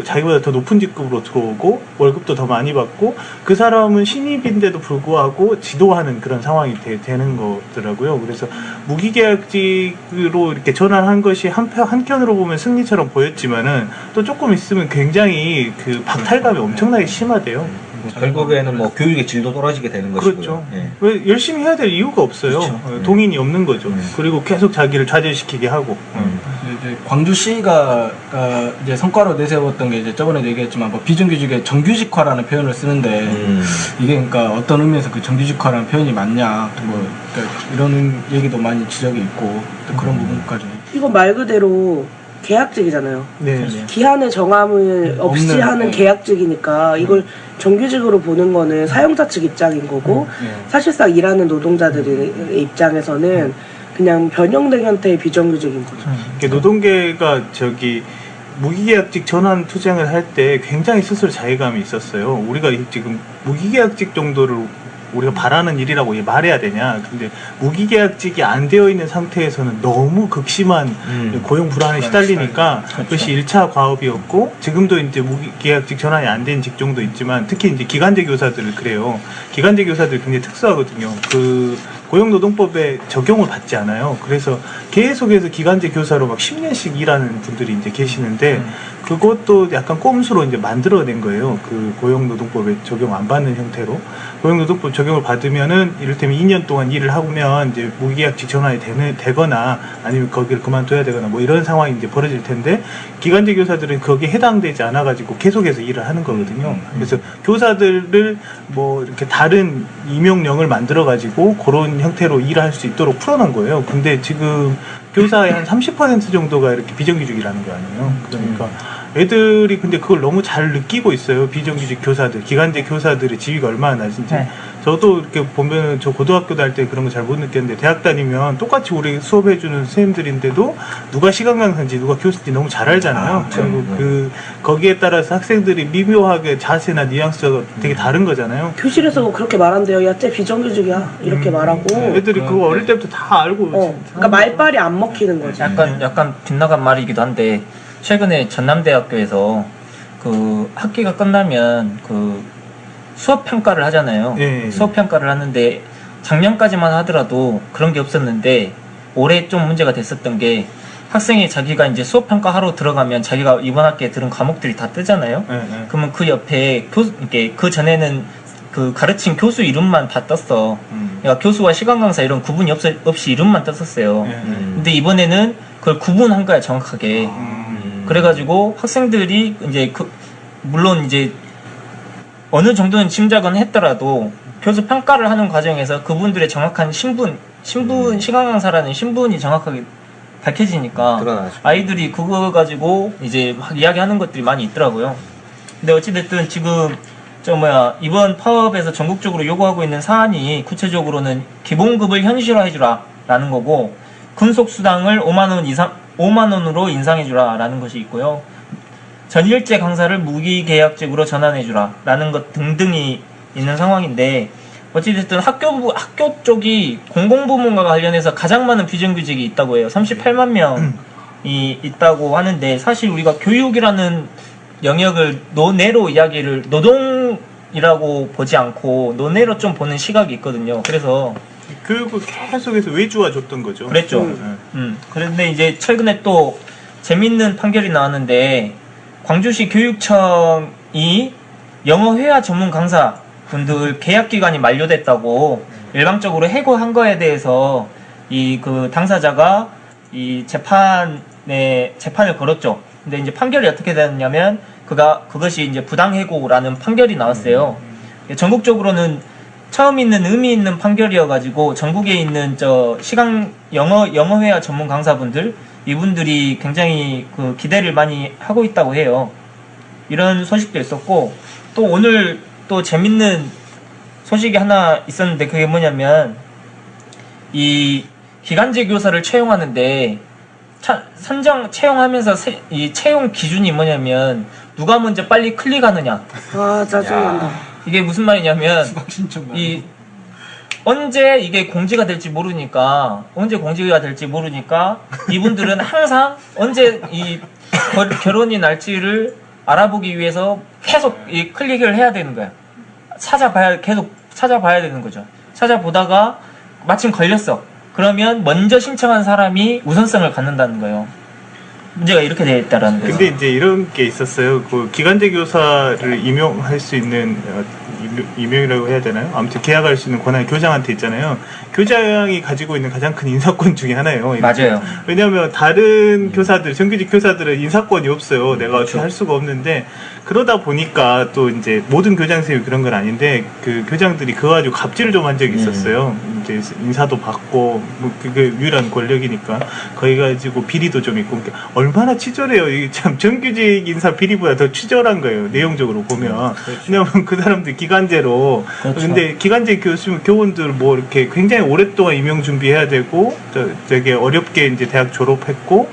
자기보다 더 높은 직급으로 들어오고 월급도 더 많이 받고 그 사람은 신입인데도 불구하고 지도하는 그런 상황이 되는 거더라고요. 그래서 무기계약직으로 이렇게 전환한 것이 한편으로 보면 승리처럼 보였지만은 또 조금 있으면 굉장히 그 박탈감이 엄청나게 심하대요. 결국에는 뭐 교육의 질도 떨어지게 되는 것이고요. 그렇죠. 예. 왜 열심히 해야 될 이유가 없어요. 그렇죠. 동인이 없는 거죠. 그리고 계속 자기를 좌절시키게 하고. 이제 광주시가 이제 성과로 내세웠던 게 이제 저번에 얘기했지만 뭐 비정규직의 정규직화라는 표현을 쓰는데 이게 그러니까 어떤 의미에서 그 정규직화라는 표현이 맞냐 뭐 그러니까 이런 얘기도 많이 지적이 있고 또 그런 부분까지. 이거 말 그대로 계약직이잖아요. 네. 기한의 정함을 없이 없는, 하는 계약직이니까 이걸 정규직으로 보는 거는 사용자 측 입장인 거고 사실상 일하는 노동자들의 입장에서는 그냥 변형된 형태의 비정규직인 거죠. 노동계가 무기계약직 전환 투쟁을 할 때 굉장히 스스로 자괴감이 있었어요. 우리가 지금 무기계약직 정도를 우리가 바라는 일이라고 말해야 되냐. 근데 무기계약직이 안 되어 있는 상태에서는 너무 극심한 고용 불안에 시달리니까 그것이 1차 과업이었고 지금도 이제 무기계약직 전환이 안 된 직종도 있지만 특히 이제 기간제 교사들을 그래요. 기간제 교사들이 굉장히 특수하거든요. 고용노동법에 적용을 받지 않아요. 그래서 계속해서 기간제 교사로 막 10년씩 일하는 분들이 이제 계시는데 그것도 약간 꼼수로 이제 만들어낸 거예요. 그 고용노동법에 적용 안 받는 형태로. 고용노동법 적용을 받으면은 이를테면 2년 동안 일을 하면 이제 무기계약직 전환이 되거나 아니면 거기를 그만둬야 되거나 뭐 이런 상황이 이제 벌어질 텐데 기간제 교사들은 거기에 해당되지 않아가지고 계속해서 일을 하는 거거든요. 그래서 교사들을 뭐 이렇게 다른 임용령을 만들어가지고 그런 형태로 일할 수 있도록 풀어놓은 거예요. 근데 지금 교사의 한 30% 정도가 이렇게 비정규직이라는 거 아니에요. 그러니까 애들이 근데 그걸 너무 잘 느끼고 있어요. 비정규직 교사들, 기간제 교사들의 지위가 얼마나 낮은지. 저도 이렇게 보면 저 고등학교 다닐 때 그런 거 잘 못 느꼈는데 대학 다니면 똑같이 우리 수업해주는 선생님들인데도 누가 시간 강사인지 누가 교수인지 너무 잘 알잖아요. 그리고 거기에 따라서 학생들이 미묘하게 자세나 뉘앙스가 되게 다른 거잖아요. 교실에서 그렇게 말한대요. 야, 쟤 비정규직이야. 이렇게 말하고. 애들이 그거 어릴 때부터 다 알고. 그러니까 말빨이 안 먹히는 거지. 약간 빗나간 말이기도 한데 최근에 전남대학교에서 그 학기가 끝나면 그 수업 평가를 하잖아요. 수업 평가를 하는데 작년까지만 하더라도 그런 게 없었는데 올해 좀 문제가 됐었던 게 학생이 자기가 이제 수업 평가하러 들어가면 자기가 이번 학기에 들은 과목들이 다 뜨잖아요. 그러면 그 옆에 그 전에는 그 가르친 교수 이름만 다 떴어. 그러니까 교수와 시간 강사 이런 구분이 없이 이름만 떴었어요. 예. 근데 이번에는 그걸 구분한 거야, 정확하게. 그래가지고 학생들이 이제 물론 이제 어느 정도는 짐작은 했더라도 교수 평가를 하는 과정에서 그분들의 정확한 시간 강사라는 신분이 정확하게 밝혀지니까 드러나죠. 아이들이 그거 가지고 이제 막 이야기하는 것들이 많이 있더라고요. 근데 어찌됐든 지금 이번 파업에서 전국적으로 요구하고 있는 사안이 구체적으로는 기본급을 현실화해주라 라는 거고, 군속수당을 5만 원으로 인상해주라 라는 것이 있고요. 전일제 강사를 무기계약직으로 전환해주라 라는 것 등등이 있는 상황인데, 어찌됐든 학교 쪽이 공공부문과 관련해서 가장 많은 비정규직이 있다고 해요. 38만 명이 있다고 하는데, 사실 우리가 교육이라는 영역을 노동이라고 보지 않고 논외로 좀 보는 시각이 있거든요. 그래서 교육을 계속해서 외주화 줬던 거죠. 그랬죠. 그런데 이제 최근에 또 재밌는 판결이 나왔는데, 광주시 교육청이 영어 회화 전문 강사 분들 계약 기간이 만료됐다고 일방적으로 해고한 거에 대해서 그 당사자가 이 재판을 걸었죠. 근데 이제 판결이 어떻게 되었냐면 그것이 이제 부당해고라는 판결이 나왔어요. 전국적으로는 처음 있는 의미 있는 판결이어가지고 전국에 있는 영어 회화 전문 강사분들 이분들이 굉장히 그 기대를 많이 하고 있다고 해요. 이런 소식도 있었고, 또 오늘 또 재밌는 소식이 하나 있었는데, 그게 뭐냐면 이 기간제 교사를 채용하는데 채용하면서 이 채용 기준이 뭐냐면 누가 먼저 빨리 클릭하느냐. 아, 짜증난다. 이게 무슨 말이냐면 신청 언제 이게 공지가 될지 모르니까 이분들은 항상 언제 이 결혼이 날지를 알아보기 위해서 계속 이 클릭을 해야 되는 거야. 계속 찾아봐야 되는 거죠. 찾아보다가 마침 걸렸어. 그러면 먼저 신청한 사람이 우선성을 갖는다는 거예요. 문제가 이렇게 되어 있다라는 거예요. 근데 이제 이런 게 있었어요. 그 기간제 교사를 임용할 수 있는 임용이라고 해야 되나요? 아무튼 계약할 수 있는 권한이 교장한테 있잖아요. 교장이 가지고 있는 가장 큰 인사권 중에 하나예요. 맞아요. 왜냐하면 다른 교사들, 정규직 교사들은 인사권이 없어요. 내가 어떻게 할 수가 없는데, 그러다 보니까 또 이제 모든 교장 선생님이 그런 건 아닌데, 그 교장들이 그거 가지고 갑질을 좀 한 적이 있었어요. 이제 인사도 받고, 뭐 그게 유일한 권력이니까 거기 가지고 비리도 좀 있고, 그러니까 얼마나 치졸해요. 이게 참 정규직 인사 비리보다 더 치졸한 거예요. 내용적으로 보면. 왜냐하면 그 사람들 기간제로. 그렇죠. 근데 기간제 교원들 뭐 이렇게 굉장히 오랫동안 임용 준비해야 되고, 되게 어렵게 이제 대학 졸업했고,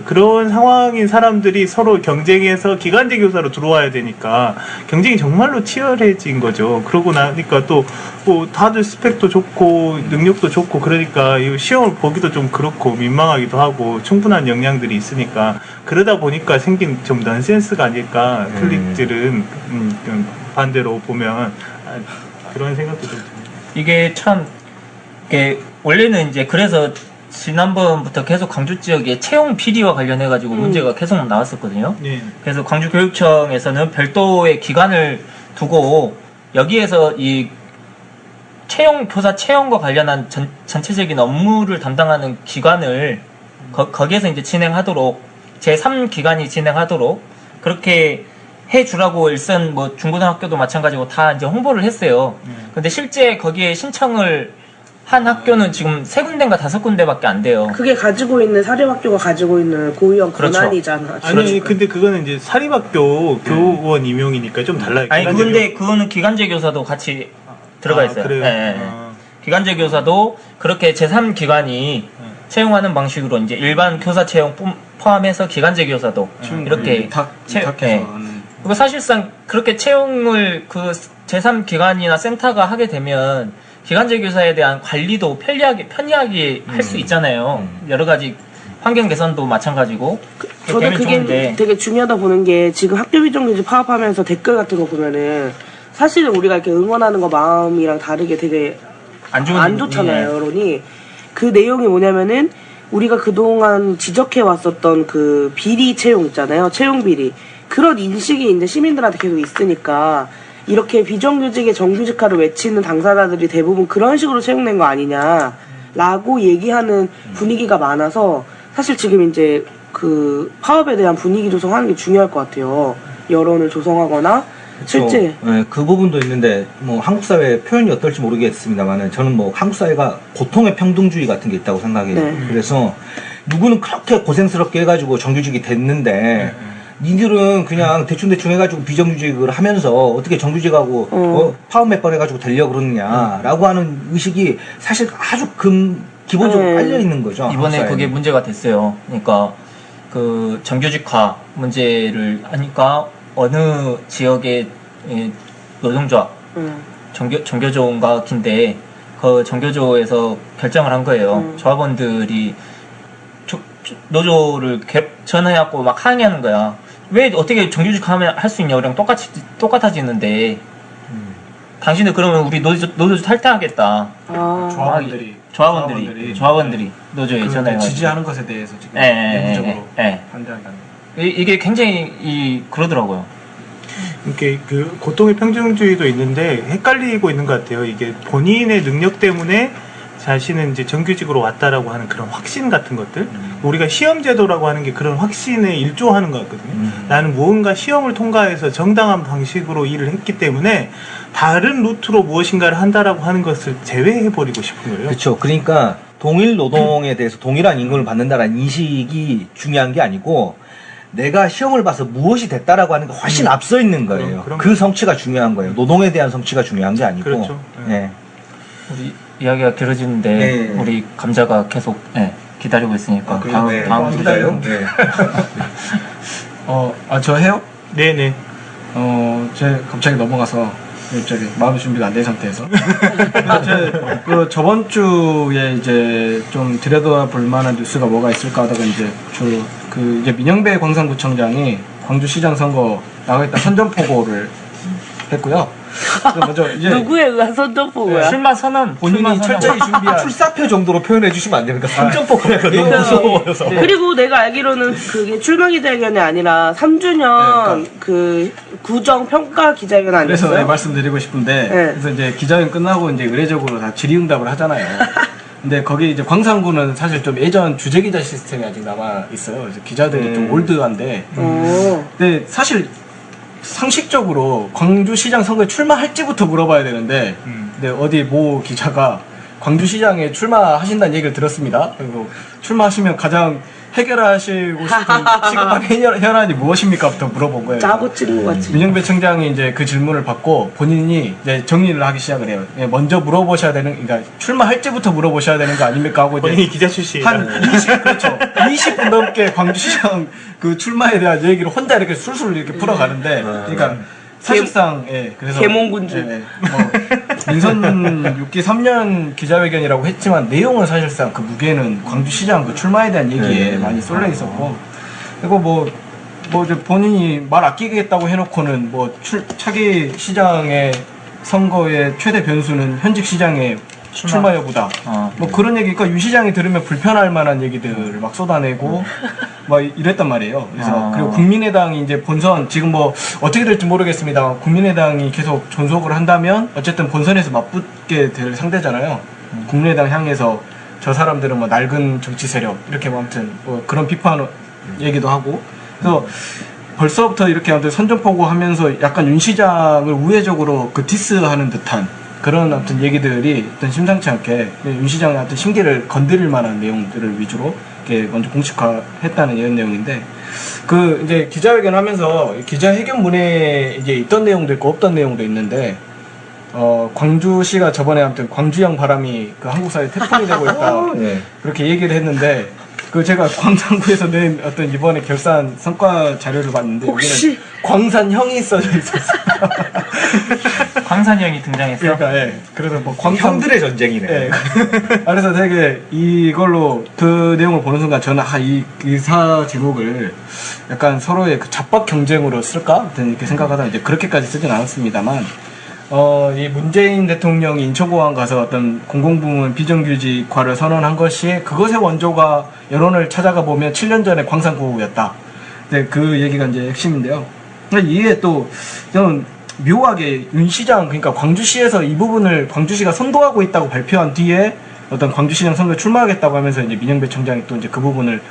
그런 상황인 사람들이 서로 경쟁해서 기간제 교사로 들어와야 되니까 경쟁이 정말로 치열해진 거죠. 그러고 나니까 또 뭐 다들 스펙도 좋고 능력도 좋고, 그러니까 이 시험을 보기도 좀 그렇고 민망하기도 하고 충분한 역량들이 있으니까, 그러다 보니까 생긴 좀 넌센스가 아닐까. 클릭들은 반대로 보면 그런 생각도 좀 듭니다. 이게 참 원래는 이제 그래서 지난번부터 계속 광주 지역에 채용 비리와 관련해가지고 문제가 계속 나왔었거든요. 네. 그래서 광주교육청에서는 별도의 기관을 두고 여기에서 이 교사 채용과 관련한 전체적인 업무를 담당하는 기관을 거기에서 이제 진행하도록, 제3기관이 진행하도록 그렇게 해주라고 일선 뭐 중고등학교도 마찬가지고 다 이제 홍보를 했어요. 근데 실제 거기에 신청을 한 학교는 지금 3군데인가 5군데밖에 안 돼요. 그게 가지고 있는 사립학교가 가지고 있는 고유한 그렇죠. 권한이잖아. 아니 근데 그거는 이제 사립학교 교원 임용이니까 좀 달라요. 아니 근데 그거는 기간제 교사도 같이 들어가 있어요. 그래요? 네. 기간제 교사도 그렇게 제3기관이 채용하는 방식으로 이제 일반 교사 채용 포함해서 기간제 교사도 이렇게 그리고 사실상 그렇게 채용을 그 제3기관이나 센터가 하게 되면 기간제 교사에 대한 관리도 편리하게 할 수 있잖아요. 여러 가지 환경 개선도 마찬가지고. 저도 그게 되게 중요하다 보는 게, 지금 학교 비정규직 파업하면서 댓글 같은 거 보면은 사실은 우리가 이렇게 응원하는 거 마음이랑 다르게 되게 안 좋잖아요, 여론이. 그 내용이 뭐냐면은 우리가 그동안 지적해 왔었던 그 비리 채용 있잖아요. 채용 비리. 그런 인식이 이제 시민들한테 계속 있으니까 이렇게 비정규직의 정규직화를 외치는 당사자들이 대부분 그런 식으로 채용된 거 아니냐라고 얘기하는 분위기가 많아서 사실 지금 이제 그 파업에 대한 분위기 조성하는 게 중요할 것 같아요. 여론을 조성하거나 실제 네, 그 부분도 있는데 뭐 한국 사회 표현이 어떨지 모르겠습니다만은 저는 뭐 한국 사회가 고통의 평등주의 같은 게 있다고 생각해요. 네. 그래서 누구는 그렇게 고생스럽게 해가지고 정규직이 됐는데 니들은 그냥 대충 해가지고 비정규직을 하면서 어떻게 정규직하고 파업 몇 번 해가지고 되려고 그러느냐라고 하는 의식이 사실 아주 기본적으로 깔려 있는 거죠. 한국 이번에 사회는. 그게 문제가 됐어요. 그러니까 그 정규직화 문제를 하니까 어느 지역의 노동조합 정교조인가 긴데 그 정교조에서 결정을 한 거예요. 조합원들이 노조를 전화해갖고 막 항의하는 거야. 왜 어떻게 정규직하면 할 수 있냐? 우리랑 똑같아지는데 당신들 그러면 우리 노조 탈퇴하겠다. 조합원들이 노조에 전화해가지고 지지하는 것에 대해서 지금 예, 내부적으로 예. 반대한다는. 이게 굉장히 그러더라고요. 이게 그 고통의 평등주의도 있는데 헷갈리고 있는 것 같아요. 이게 본인의 능력 때문에 자신은 이제 정규직으로 왔다라고 하는 그런 확신 같은 것들. 우리가 시험제도라고 하는 게 그런 확신에 일조하는 것 같거든요. 나는 무언가 시험을 통과해서 정당한 방식으로 일을 했기 때문에 다른 루트로 무엇인가를 한다라고 하는 것을 제외해버리고 싶은 거예요. 그렇죠. 그러니까 동일 노동에 대해서 동일한 임금을 받는다라는 인식이 중요한 게 아니고 내가 시험을 봐서 무엇이 됐다라고 하는 게 훨씬 앞서 있는 거예요. 그럼. 그 성취가 중요한 거예요. 노동에 대한 성취가 중요한 게 아니고. 그렇죠. 예. 우리 이야기가 길어지는데 네. 우리 감자가 계속 기다리고 있으니까 다음 기다려요? 네. 저 해요? 네네. 제 갑자기 넘어가서 갑자기 마음 준비가 안 된 상태에서. 그 저번 주에 이제 좀 들여다볼 만한 뉴스가 뭐가 있을까 하다가 이제 이제 민영배 광산구청장이 광주시장 선거 나가겠다 선전포고를 했고요. 먼저 이제 누구에 의한 선전포고야? 출마 선언 본인이 철저히 준비한 출사표 정도로 표현해 주시면 안 됩니까? 선전포고가 너무 무서워서. 그리고 내가 알기로는 그게 출마 기자회견이 아니라 3주년 그 구정 평가 기자회견 그래서 아니었어요? 말씀드리고 싶은데 네. 그래서 이제 기자회견 끝나고 이제 의례적으로 다 질의응답을 하잖아요. 근데 거기 이제 광산구는 사실 좀 예전 주재기자 시스템이 아직 남아 있어요. 그래서 기자들이 좀 올드한데 근데 사실 상식적으로 광주시장 선거에 출마할지부터 물어봐야 되는데 근데 어디 모 기자가 광주시장에 출마하신다는 얘기를 들었습니다. 그리고 출마하시면 가장 해결하시고 싶은 시급한 현안이 무엇입니까?부터 물어본 거예요. 짜고 치는 것 같지. 민영배 청장이 이제 그 질문을 받고 본인이 이제 정리를 하기 시작을 해요. 먼저 물어보셔야 되는, 그러니까 출마할지부터 물어보셔야 되는 거 아닙니까? 하고 본인이 이제 기자 출신. 한 20분 넘게 광주시장 그 출마에 대한 얘기를 혼자 이렇게 술술 이렇게 풀어가는데, 그러니까 사실상 그래서 계몽군주. 민선 6기 3년 기자회견이라고 했지만 내용은 사실상 그 무게는 광주시장 그 출마에 대한 얘기에 많이 쏠려 있었고, 그리고 뭐 이제 본인이 말 아끼겠다고 해놓고는 차기 시장의 선거의 최대 변수는 현직 시장의 출마 여부다. 그런 얘기, 그러니까 유 시장이 들으면 불편할 만한 얘기들을 막 쏟아내고 막 이랬단 말이에요. 그래서 그리고 국민의당이 이제 본선 지금 어떻게 될지 모르겠습니다. 국민의당이 계속 존속을 한다면 어쨌든 본선에서 맞붙게 될 상대잖아요. 국민의당 향해서 저 사람들은 낡은 정치 세력 이렇게 아무튼 그런 비판 얘기도 하고, 그래서 벌써부터 이렇게 아무튼 선전포고 하면서 약간 윤 시장을 우회적으로 그 디스하는 듯한 그런 아무튼 얘기들이 어떤 심상치 않게 윤 시장의 어떤 심기를 건드릴 만한 내용들을 위주로 이렇게 먼저 공식화했다는 이런 내용인데, 그 이제 기자회견 하면서 기자회견문에 이제 있던 내용도 있고 없던 내용도 있는데, 광주시가 저번에 아무튼 광주형 바람이 그 한국 사회에 태풍이 되고 있다 그렇게 얘기를 했는데, 그 제가 광산구에서 낸 어떤 이번에 결산 성과 자료를 봤는데 혹시 여기는 광산형이 써져 있었어요. 광산형이 등장했어요. 그러니까 그래서 형들의 전쟁이네. 그래서 되게 이걸로 그 내용을 보는 순간 저는 이 기사 제목을 약간 서로의 그 잡박 경쟁으로 쓸까? 이렇게 생각하다 이제 그렇게까지 쓰진 않았습니다만, 이 문재인 대통령이 인천공항 가서 어떤 공공부문 비정규직화를 선언한 것이 그것의 원조가 여론을 찾아가 보면 7년 전에 광산구였다. 네, 그 얘기가 이제 핵심인데요. 이게 또 저는 묘하게 윤 시장 그러니까 광주시에서 이 부분을 광주시가 선도하고 있다고 발표한 뒤에 어떤 광주시장 선거에 출마하겠다고 하면서 이제 민영배 청장이 또 이제 그 부분을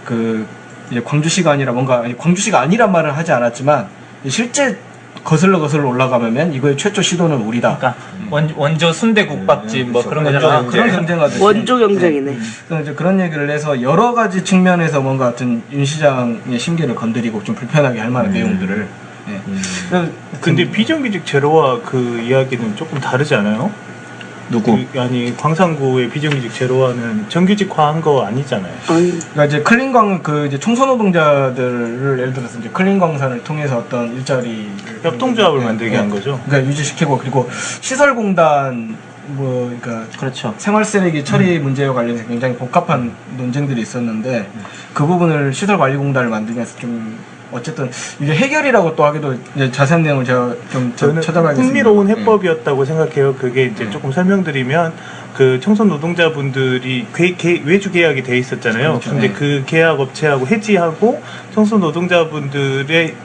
그 이제 광주시가 아니라 뭔가 광주시가 아니란 말을 하지 않았지만 실제 거슬러 올라가면 이거의 최초 시도는 우리다. 그러니까 원조 순대국밥집 뭐 그런 거잖아. 그런 경쟁하듯이. 원조 경쟁이네. 그래서 이제 그런 얘기를 해서 여러 가지 측면에서 뭔가 같은 윤 시장의 심기를 건드리고 좀 불편하게 할 만한 내용들을. 예. 그래서 근데 비정규직 제로와 그 이야기는 조금 다르지 않아요? 누구? 아니 광산구의 비정규직 제로와는 정규직화한 거 아니잖아요. 아니, 그러니까 이제 클린광 그 이제 청소 노동자들을 예를 들어서 이제 클린광산을 통해서 어떤 일자리 협동조합을 만들게 한 거죠. 그러니까 유지시키고 그리고 시설공단 뭐 그러니까 그렇죠. 생활 쓰레기 처리 문제와 관련해서 굉장히 복잡한 논쟁들이 있었는데 그 부분을 시설관리공단을 만들기 위해서 좀 어쨌든 이게 해결이라고 또 하기도 이제 자세한 내용을 제가 좀 저는 찾아봐야겠습니다. 흥미로운 해법이었다고 생각해요. 그게 이제 조금 설명드리면 그 청소 노동자분들이 외주 계약이 돼 있었잖아요. 그렇죠. 근데 네. 그 계약 업체하고 해지하고 청소 노동자분들의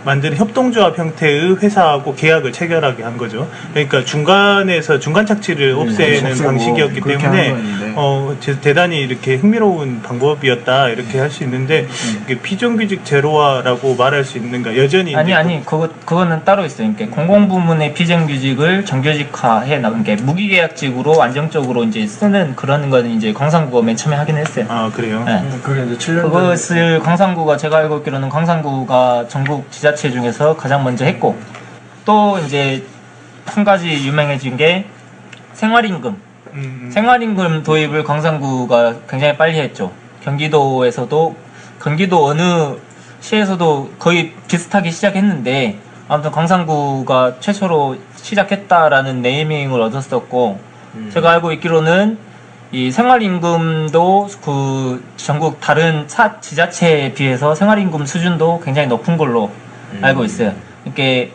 만드는 협동조합 형태의 회사하고 계약을 체결하게 한 거죠. 그러니까 중간에서 중간 착취를 없애는 없애고 방식이었기 그렇게 때문에 하는 거였는데. 대단히 이렇게 흥미로운 방법이었다 이렇게 할 수 있는데 이게 비정규직 제로화라고 말할 수 있는가? 여전히 아니 그거는 따로 있어요. 그러니까 공공부문의 비정규직을 정규직화해 나간 게 무기계약직으로 안정적으로 이제 쓰는 그런 거는 이제 광산구가 맨 처음에 하긴 했어요. 아 그래요? 네. 그게 이제 7년 그것을 광산구가 제가 알고 있기로는 광산구가 전국 지자체 중에서 가장 먼저 했고 또 이제 한 가지 유명해진 게 생활임금. 생활임금 도입을 광산구가 굉장히 빨리 했죠. 경기도에서도 경기도 어느 시에서도 거의 비슷하게 시작했는데 아무튼 광산구가 최초로 시작했다라는 네이밍을 얻었었고 제가 알고 있기로는 이 생활임금도 그 전국 다른 지자체에 비해서 생활임금 수준도 굉장히 높은 걸로 알고 있어요. 이렇게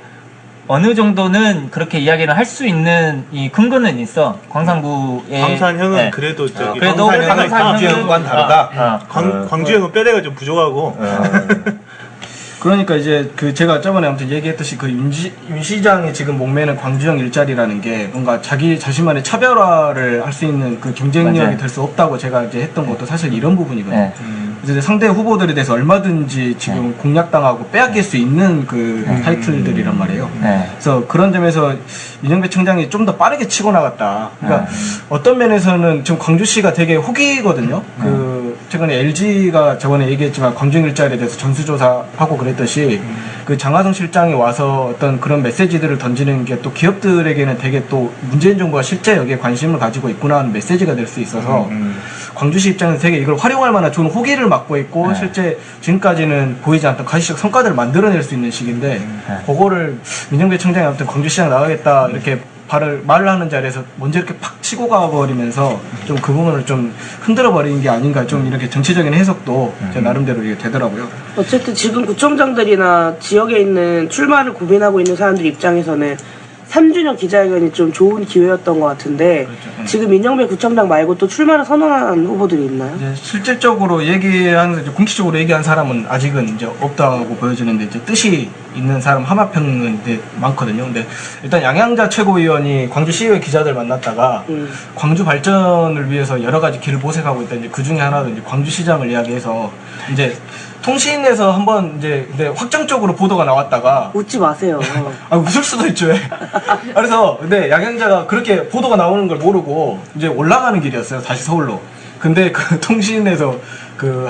어느 정도는 그렇게 이야기를 할 수 있는 이 근거는 있어. 광산구의 광산형은 네. 그래도 저기 그래도 광산형은 광주형과는 다르다. 광주형은 뼈대가 좀 부족하고 그러니까 이제 그 제가 저번에 아무튼 얘기했듯이 그 윤 시장이 지금 목매는 광주형 일자리라는 게 뭔가 자기 자신만의 차별화를 할 수 있는 그 경쟁력이 맞아요. 될 수 없다고 제가 이제 했던 것도 사실 이런 부분이거든요. 네. 그래서 이제 상대 후보들에 대해서 얼마든지 지금 공략당하고 빼앗길 수 있는 그 타이틀들이란 말이에요. 네. 그래서 그런 점에서 이정배 청장이 좀 더 빠르게 치고 나갔다. 그러니까 어떤 면에서는 지금 광주시가 되게 후기거든요. 그 최근에 LG가 저번에 얘기했지만 광주형 일자리에 대해서 전수조사하고 그랬듯이 그 장하성 실장이 와서 어떤 그런 메시지들을 던지는 게 또 기업들에게는 되게 또 문재인 정부가 실제 여기에 관심을 가지고 있구나 하는 메시지가 될 수 있어서 광주시 입장에서 되게 이걸 활용할 만한 좋은 호기를 맞고 있고 실제 지금까지는 보이지 않던 가시적 성과들을 만들어낼 수 있는 시기인데 그거를 민정배 청장이 아무튼 광주시장 나가겠다 이렇게 말을 하는 자리에서 먼저 이렇게 팍 치고 가버리면서 좀 그 부분을 좀 흔들어 버리는 게 아닌가 좀 이렇게 정치적인 해석도 제 나름대로 이게 되더라고요. 어쨌든 지금 구청장들이나 지역에 있는 출마를 고민하고 있는 사람들 입장에서는 3주년 기자회견이 좀 좋은 기회였던 것 같은데 그렇죠. 지금 인영배 구청장 말고 또 출마를 선언한 후보들이 있나요? 이제 실질적으로 얘기하는 이제 공식적으로 얘기한 사람은 아직은 이제 없다고 보여지는데 이제 뜻이 있는 사람 하마평은 이제 많거든요. 근데 일단 양양자 최고위원이 광주시의회 기자들 만났다가 광주 발전을 위해서 여러 가지 길을 모색하고 있다. 이제 그 중에 하나도 이제 광주시장을 이야기해서 이제 통신에서 한번 이제 근데 확정적으로 보도가 나왔다가 웃지 마세요. 아 웃을 수도 있죠. 왜. 그래서 근데 양양자가 그렇게 보도가 나오는 걸 모르고 이제 올라가는 길이었어요. 다시 서울로. 근데 그 통신에서 그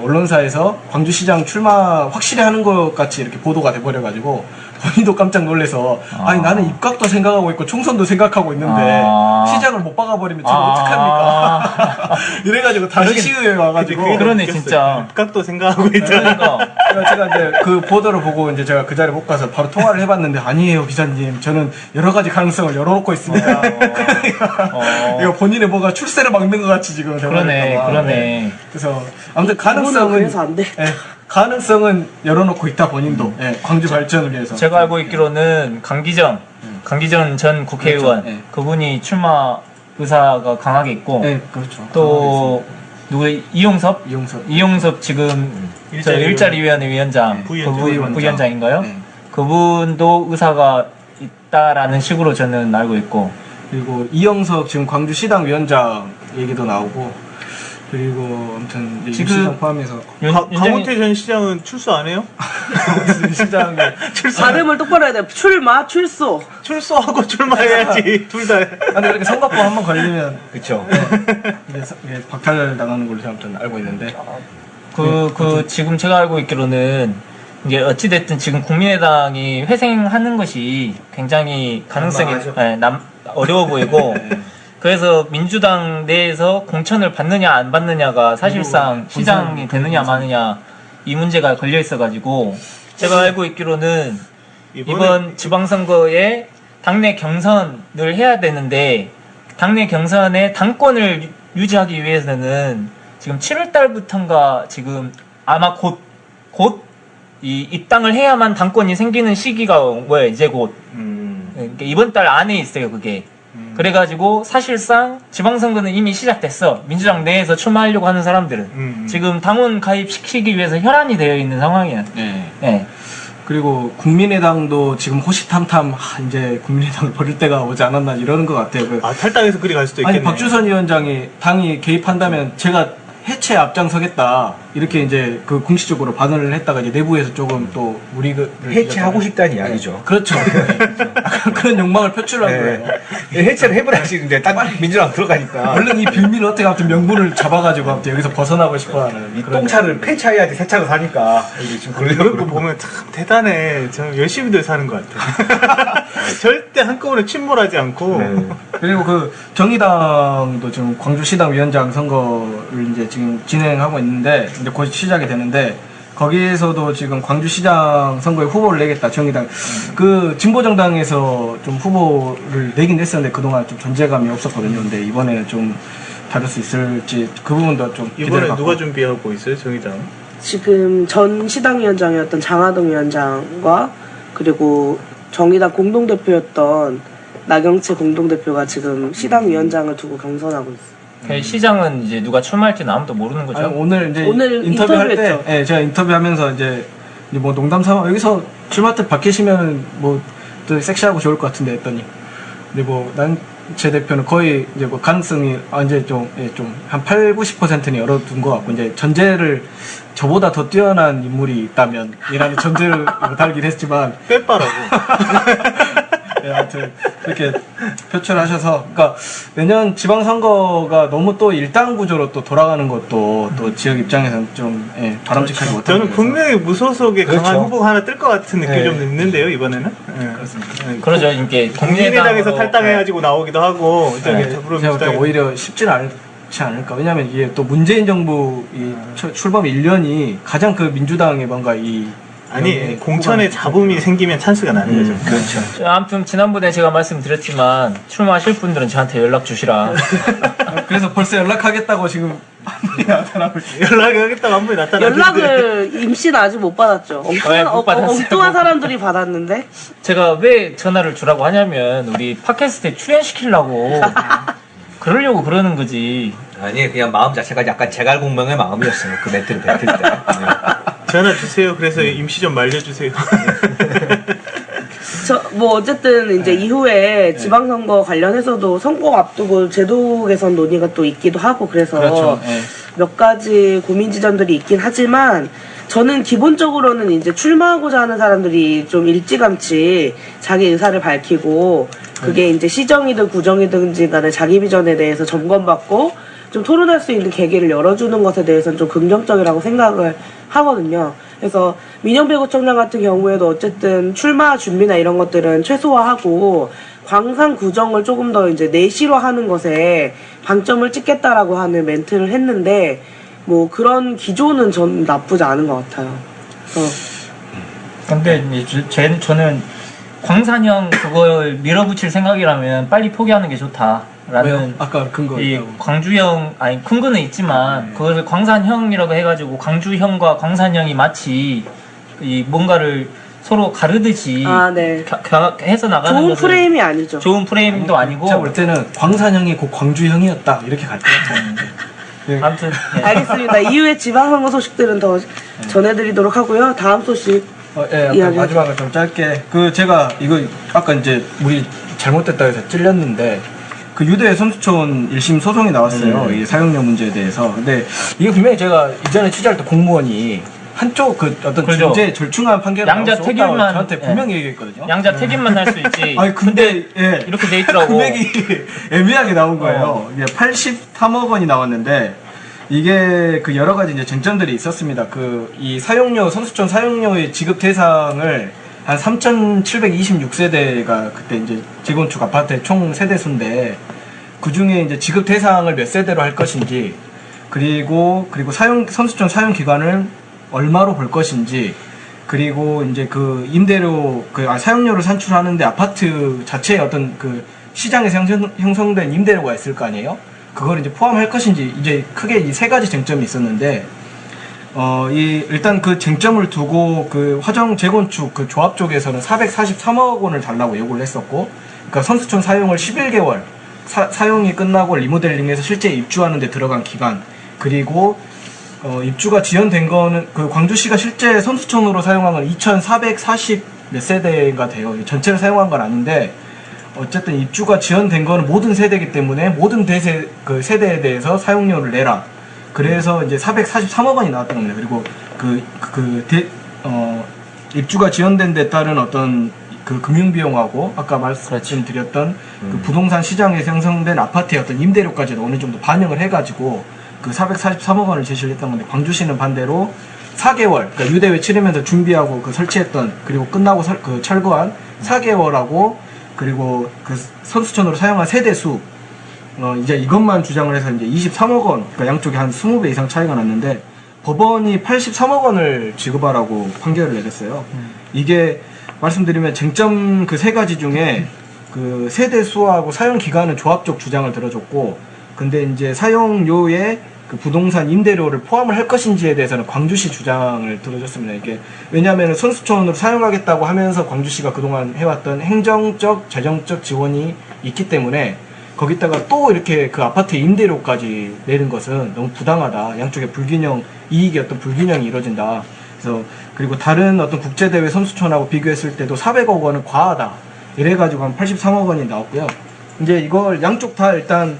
언론사에서 광주시장 출마 확실히 하는 것 같이 이렇게 보도가 돼버려가지고 본인도 깜짝 놀래서 아니 나는 입각도 생각하고 있고 총선도 생각하고 있는데 시장을 못 박아버리면 저는 어떡합니까? 이래가지고 다시 시의회에 와가지고 그러네 진짜. 입각도 생각하고 있잖아. 그러니까 제가 이제 그 보도를 보고 이제 제가 그 자리에 못 가서 바로 통화를 해봤는데 아니에요 기자님 저는 여러 가지 가능성을 열어놓고 있습니다. 이거 본인의 뭐가 출세를 막는 것 같이 지금 그러네. 그래서 아무튼 그거는 가능성은 그래서 안 돼. 가능성은 열어놓고 있다 본인도 광주 발전을 위해서. 제가 알고 있기로는 강기정 전 국회의원 그렇죠. 네. 그분이 출마 의사가 강하게 있고 네 그렇죠. 또 누구 이용섭 이용섭 지금 일자리위원회 위원장 부위원장. 부위원장인가요? 네. 그분도 의사가 있다라는 식으로 저는 알고 있고. 그리고 이영석 지금 광주시당 위원장 얘기도 나오고, 그리고 아무튼 이제 지금 시장 포함해서 강원태 전 시장은 출소 안 해요? 시장이 발음을 똑바로 해야 돼. 출마, 출소. 출소하고 출마해야지 둘 다. 근데 이렇게 선거법 한번 걸리면 그렇죠. 이게 박탈 당하는 걸로 제가 아무튼 알고 있는데, 지금 제가 알고 있기로는 이제 어찌됐든 지금 국민의당이 회생하는 것이 굉장히 가능성이 어려워 보이고 그래서 민주당 내에서 공천을 받느냐 안 받느냐가 사실상 시장이 되느냐 마느냐 이 문제가 걸려 있어가지고 제가 알고 있기로는 이번 지방선거에 당내 경선을 해야 되는데 당내 경선의 당권을 유지하기 위해서는 지금 7월 달부터인가 지금 아마 곧 이 입당을 해야만 당권이 생기는 시기가 뭐야 이제 곧 그러니까 이번 달 안에 있어요 그게. 그래가지고 사실상 지방선거는 이미 시작됐어. 민주당 내에서 출마하려고 하는 사람들은 지금 당원 가입시키기 위해서 혈안이 되어 있는 상황이야. 네. 그리고 국민의당도 지금 호시탐탐 이제 국민의당을 버릴 때가 오지 않았나 이러는 것 같아요. 탈당해서 그리 갈 수도 아니 있겠네. 박주선 위원장이 당이 개입한다면 제가 해체 앞장서겠다 이렇게 이제 그 공식적으로 반응을 했다가 이제 내부에서 조금 또 우리를 해체하고 싶다는 이야기죠. 그렇죠. 그런 욕망을 표출한 거예요. 해체를 해버려야지 이제 딱 민주당 들어가니까. 얼른 이 빌미를 어떻게 아무튼 명분을 잡아가지고 아무튼 여기서 벗어나고 싶어하는 이 똥차를 폐차해야지 새 차로 사니까. 이게 지금 그런 거 보면 참 대단해. 저 열심히들 사는 것 같아. 절대 한꺼번에 침몰하지 않고. 그리고 그 정의당도 지금 광주시당 위원장 선거를 이제 지금 진행하고 있는데 이제 곧 시작이 되는데 거기에서도 지금 광주시장 선거에 후보를 내겠다 정의당 그 진보정당에서 좀 후보를 내긴 했었는데 그동안 좀 존재감이 없었거든요. 근데 이번에는 좀 다를 수 있을지 그 부분도 좀 이번에 기대를 누가 갖고. 준비하고 있어요, 정의당? 지금 전 시당위원장이었던 장하동 위원장과 그리고 정의당 공동대표였던 나경채 공동대표가 지금 시당위원장을 두고 경선하고 있어요. 시장은 이제 누가 출마할지는 아무도 모르는 거죠. 아니, 오늘 이제 오늘 인터뷰할 때 인터뷰했죠. 예, 제가 인터뷰하면서 이제 뭐 농담 삼아 여기서 출마 때 밝히시면 뭐 또 섹시하고 좋을 것 같은데 했더니 근데 뭐 제 대표는 거의 이제 뭐 가능성이 이제 좀 한 80-90%는 열어둔 것 같고 이제 전제를 저보다 더 뛰어난 인물이 있다면 이라는 전제를 달긴 했지만 빼빠라고. 네, 아무튼 그렇게 표출하셔서 그러니까 내년 지방선거가 너무 또 일당 구조로 또 돌아가는 것도 또 지역 입장에서는 좀 바람직하지 못하고 저는 분명히 무소속의 그렇죠. 강한 후보가 하나 뜰 것 같은 느낌이 네. 좀 있는데요, 이번에는. 그렇습니다. 그러죠. 이게 국민의당에서 탈당해가지고 나오기도 하고, 저기 제가 볼 때 더불어민주당에 오히려 쉽지는 않지 않을까. 왜냐하면 이게 또 문재인 정부 이 출범 1년이 가장 그 민주당의 뭔가 아니 공천에 잡음이 생기면 찬스가 나는 거죠. 그렇죠. 아무튼 지난번에 제가 말씀드렸지만 출마하실 분들은 저한테 연락 주시라. 그래서 벌써 연락하겠다고 지금 한분이 나타나고 있어요. 연락하겠다고 한 분이 나타났는데 연락을 임씨는 아직 못 받았죠. 못 받았어요. 엉뚱한 사람들이 받았는데. 제가 왜 전화를 주라고 하냐면 우리 팟캐스트에 출연시키려고 그러려고 그러는 거지. 아니 그냥 마음 자체가 약간 제갈공명의 마음이었어요. 그 멘트를 뱉을 때. 전화 주세요. 그래서 임시 좀 말려주세요. 뭐 어쨌든 이제 이후에 지방선거 관련해서도 선거 앞두고 제도 개선 논의가 또 있기도 하고 그래서 그렇죠. 예. 몇 가지 고민 지점들이 있긴 하지만 저는 기본적으로는 이제 출마하고자 하는 사람들이 좀 일찌감치 자기 의사를 밝히고 그게 이제 시정이든 구정이든지 간에 자기 비전에 대해서 점검받고 좀 토론할 수 있는 계기를 열어주는 것에 대해서는 좀 긍정적이라고 생각을 하거든요. 그래서 민영배 구청장 같은 경우에도 어쨌든 출마 준비나 이런 것들은 최소화하고 광산 구정을 조금 더 이제 내실화하는 것에 방점을 찍겠다라고 하는 멘트를 했는데 뭐 그런 기조는 전 나쁘지 않은 것 같아요. 근데 이제 저는 광산형 그걸 밀어붙일 생각이라면 빨리 포기하는 게 좋다라는. 왜요? 아까 근거 이 있다고. 광주형 아니 근거는 있지만 그걸 광산형이라고 해가지고 광주형과 광산형이 마치 이 뭔가를 서로 가르듯이 네. 해서 나가는 좋은 것은 프레임이 아니죠. 좋은 프레임도 아니고 제가 볼 때는 광산형이 곧 광주형이었다 이렇게 갈 것 같아요. 네. 아무튼 알겠습니다. 이후에 지방선거 소식들은 더 전해드리도록 하고요. 다음 소식 예, 아까 이야기 마지막에 좀 짧게 그 제가 이거 아까 이제 우리 잘못됐다 해서 찔렸는데 그 유대 선수촌 1심 소송이 나왔어요. 이 사용료 문제에 대해서. 근데 이게 분명히 제가 이전에 취재할 때 공무원이 한쪽 그 어떤 그죠. 중재 절충한 판결을 양자 나올 수 없다고 택일만, 저한테 예. 분명히 얘기했거든요. 양자 택임만 할 수 있지. 아니 근데 예. 이렇게 돼 있더라고. 금액이 애매하게 나온 거예요. 이게 83억 원이 나왔는데 이게 그 여러 가지 이제 쟁점들이 있었습니다. 그 이 사용료 선수촌 사용료의 지급 대상을 한 3,726세대가 그때 이제 재건축 아파트의 총 세대 수인데 그 중에 이제 지급 대상을 몇 세대로 할 것인지 그리고 선수촌 사용 기간을 얼마로 볼 것인지 그리고 이제 그 임대료 사용료를 산출하는데 아파트 자체에 어떤 그 시장에서 형성된 임대료가 있을 거 아니에요? 그걸 이제 포함할 것인지 이제 크게 이 세 가지 쟁점이 있었는데 일단 그 쟁점을 두고 그 화정 재건축 그 조합 쪽에서는 443억 원을 달라고 요구를 했었고, 그러니까 선수촌 사용을 11개월 사용이 끝나고 리모델링해서 실제 입주하는 데 들어간 기간, 그리고 입주가 지연된 거는 그 광주시가 실제 선수촌으로 사용한 건 2,440 몇 세대가 돼요. 전체를 사용한 건 아닌데 어쨌든 입주가 지연된 거는 모든 세대이기 때문에 모든 세대에 대해서 사용료를 내라. 그래서 이제 443억 원이 나왔던 겁니다. 그리고 입주가 지연된 데 따른 어떤 그 금융비용하고 아까 말씀드렸던 그 부동산 시장에 형성된 아파트의 어떤 임대료까지도 어느 정도 반영을 해가지고 그 443억 원을 제시를 했던 건데, 광주시는 반대로 4개월, 그러니까 유대회 치르면서 준비하고 그 설치했던, 그리고 끝나고 그 철거한 4개월하고 그리고 그 선수촌으로 사용한 세대 수, 이제 이것만 주장을 해서 이제 23억 원, 그러니까 양쪽에 한 20배 이상 차이가 났는데 법원이 83억 원을 지급하라고 판결을 내렸어요. 이게 말씀드리면 쟁점 그 세 가지 중에 그 세대 수하고 사용 기간은 조합적 주장을 들어줬고, 근데 이제 사용료에 그 부동산 임대료를 포함을 할 것인지에 대해서는 광주시 주장을 들어줬습니다. 이게 왜냐하면 선수촌으로 사용하겠다고 하면서 광주시가 그동안 해왔던 행정적, 재정적 지원이 있기 때문에 거기다가 또 이렇게 그 아파트 임대료까지 내는 것은 너무 부당하다. 양쪽의 이익의 어떤 불균형이 이루어진다. 그래서 그리고 다른 어떤 국제대회 선수촌하고 비교했을 때도 400억 원은 과하다. 이래가지고 한 83억 원이 나왔고요. 이제 이걸 양쪽 다 일단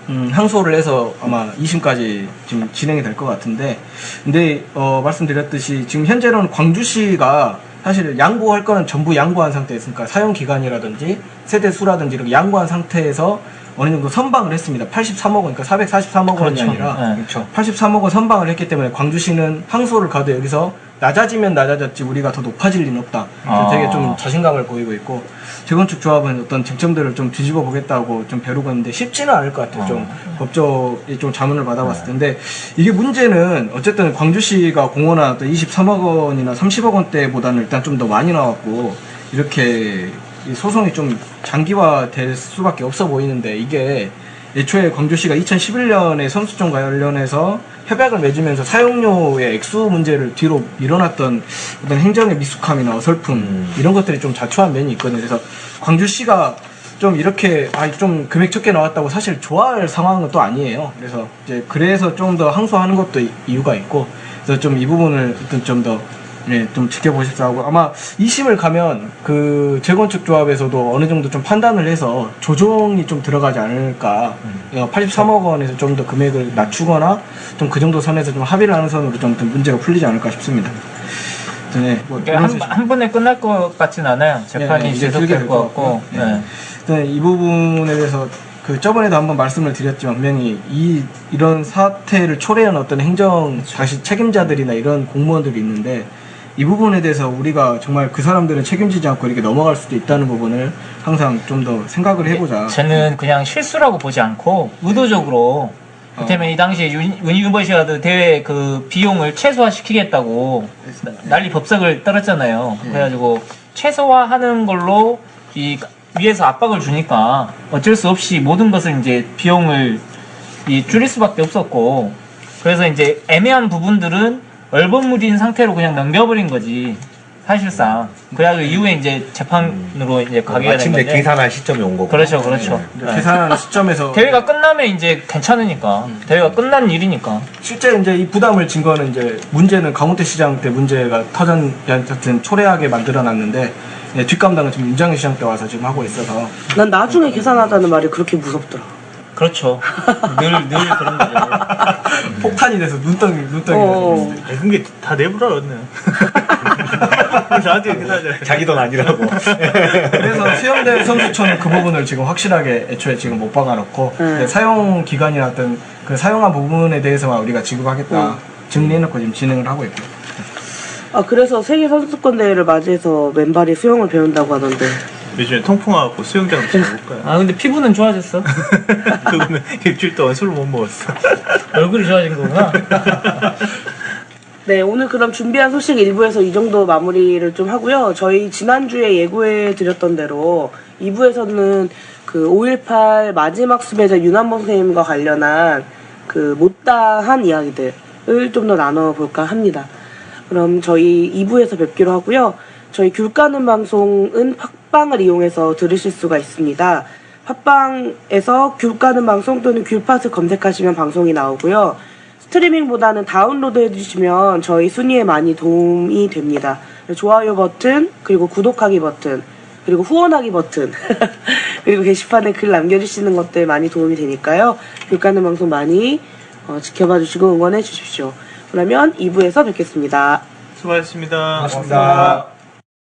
항소를 해서 아마 2심까지 지금 진행이 될 것 같은데, 근데 말씀드렸듯이 지금 현재로는 광주시가 사실 양보할 거는 전부 양보한 상태였으니까 사용 기간이라든지 세대 수라든지 이렇게 양보한 상태에서 어느 정도 선방을 했습니다. 83억 원, 그러니까 443억 원이 아니라 그렇죠. 83억 원 선방을 했기 때문에 광주시는 항소를 가도 여기서 낮아지면 낮아졌지 우리가 더 높아질 리는 없다. 그래서 되게 좀 자신감을 보이고 있고, 재건축 조합은 어떤 쟁점들을 좀 뒤집어 보겠다고 좀 벼르고 있는데 쉽지는 않을 것 같아요. 좀 법적이 좀 자문을 받아봤을 텐데, 이게 문제는 어쨌든 광주시가 공언한 어떤 23억 원이나 30억 원대보다는 일단 좀 더 많이 나왔고, 이렇게 이 소송이 좀 장기화될 수밖에 없어 보이는데, 이게 애초에 광주시가 2011년에 선수촌 관련해서 협약을 맺으면서 사용료의 액수 문제를 뒤로 밀어놨던 어떤 행정의 미숙함이나 어설픔 이런 것들이 좀 자초한 면이 있거든요. 그래서 광주시가 좀 이렇게 좀 금액 적게 나왔다고 사실 좋아할 상황은 또 아니에요. 그래서 좀 더 항소하는 것도 이유가 있고, 그래서 좀 이 부분을 어떤 좀 지켜보십사 하고, 아마 2심을 가면 그 재건축 조합에서도 어느 정도 좀 판단을 해서 조정이 좀 들어가지 않을까. 83억 원에서 좀 더 금액을 낮추거나 좀 그 정도 선에서 좀 합의를 하는 선으로 좀 문제가 풀리지 않을까 싶습니다. 네, 한 번에 끝날 것 같진 않아요. 재판이 계속될 것 같고. 이 부분에 대해서 그 저번에도 한번 말씀을 드렸지만 분명히 이런 사태를 초래한 어떤 다시 책임자들이나 이런 공무원들이 있는데, 이 부분에 대해서 우리가 정말 그 사람들은 책임지지 않고 이렇게 넘어갈 수도 있다는 부분을 항상 좀 더 생각을 해보자. 저는 그냥 실수라고 보지 않고 의도적으로, 그때문에 이 당시에 유니버시아드 대회 그 비용을 최소화시키겠다고 난리 법석을 떨었잖아요. 그래가지고 최소화하는 걸로 이 위에서 압박을 주니까 어쩔 수 없이 모든 것을 이제 비용을 줄일 수밖에 없었고, 그래서 이제 애매한 부분들은 얼버무린 상태로 그냥 넘겨버린 거지. 사실상. 그래가지고 이후에 이제 재판으로 이제 가게 된 마침내 건데. 계산할 시점이 온 거고. 그렇죠, 그렇죠. 이제 계산하는 시점에서 대회가 끝나면 이제 괜찮으니까. 대회가 끝난 일이니까. 실제 이제 이 부담을 진 거는 이제 문제는 강원대 시장 때 문제가 여튼 초래하게 만들어놨는데 뒷감당은 지금 윤장현 시장 때 와서 지금 하고 있어서 난 나중에 계산하자는 말이 그렇게 무섭더라. 그렇죠. 늘 그런 거죠. 폭탄이 돼서 눈덩이 어. 돼서 아니, 그게 다 내부라 그랬네. 나한테 계산하잖아요. 자기 돈 아니라고. 그래서 수영대 선수촌은 그 부분을 지금 확실하게 애초에 지금 못 박아놓고 이제 사용 기간이나 어떤 그 사용한 부분에 대해서만 우리가 지급하겠다 정리해놓고 지금 진행을 하고 있고요. 아 그래서 세계 선수권 대회를 맞이해서 맨발이 수영을 배운다고 하던데. 요즘에 통풍 와갖고 수영장 한번 가볼까요? 아, 근데 피부는 좋아졌어. 그거는 일주일 동안 술을 못 먹었어. 얼굴이 좋아진 거구나. 네, 오늘 그럼 준비한 소식 1부에서 이 정도 마무리를 좀 하고요. 저희 지난주에 예고해 드렸던 대로 2부에서는 그 5.18 마지막 수배자 윤한범 선생님과 관련한 그 못다한 이야기들을 좀 더 나눠볼까 합니다. 그럼 저희 2부에서 뵙기로 하고요. 저희 귤 까는 방송은 팟빵을 이용해서 들으실 수가 있습니다. 팟빵에서 귤 까는 방송 또는 귤팟을 검색하시면 방송이 나오고요. 스트리밍보다는 다운로드 해주시면 저희 순위에 많이 도움이 됩니다. 좋아요 버튼, 그리고 구독하기 버튼, 그리고 후원하기 버튼, 그리고 게시판에 글 남겨주시는 것들 많이 도움이 되니까요. 귤 까는 방송 많이 지켜봐 주시고 응원해 주십시오. 그러면 2부에서 뵙겠습니다. 수고하셨습니다. 고맙습니다.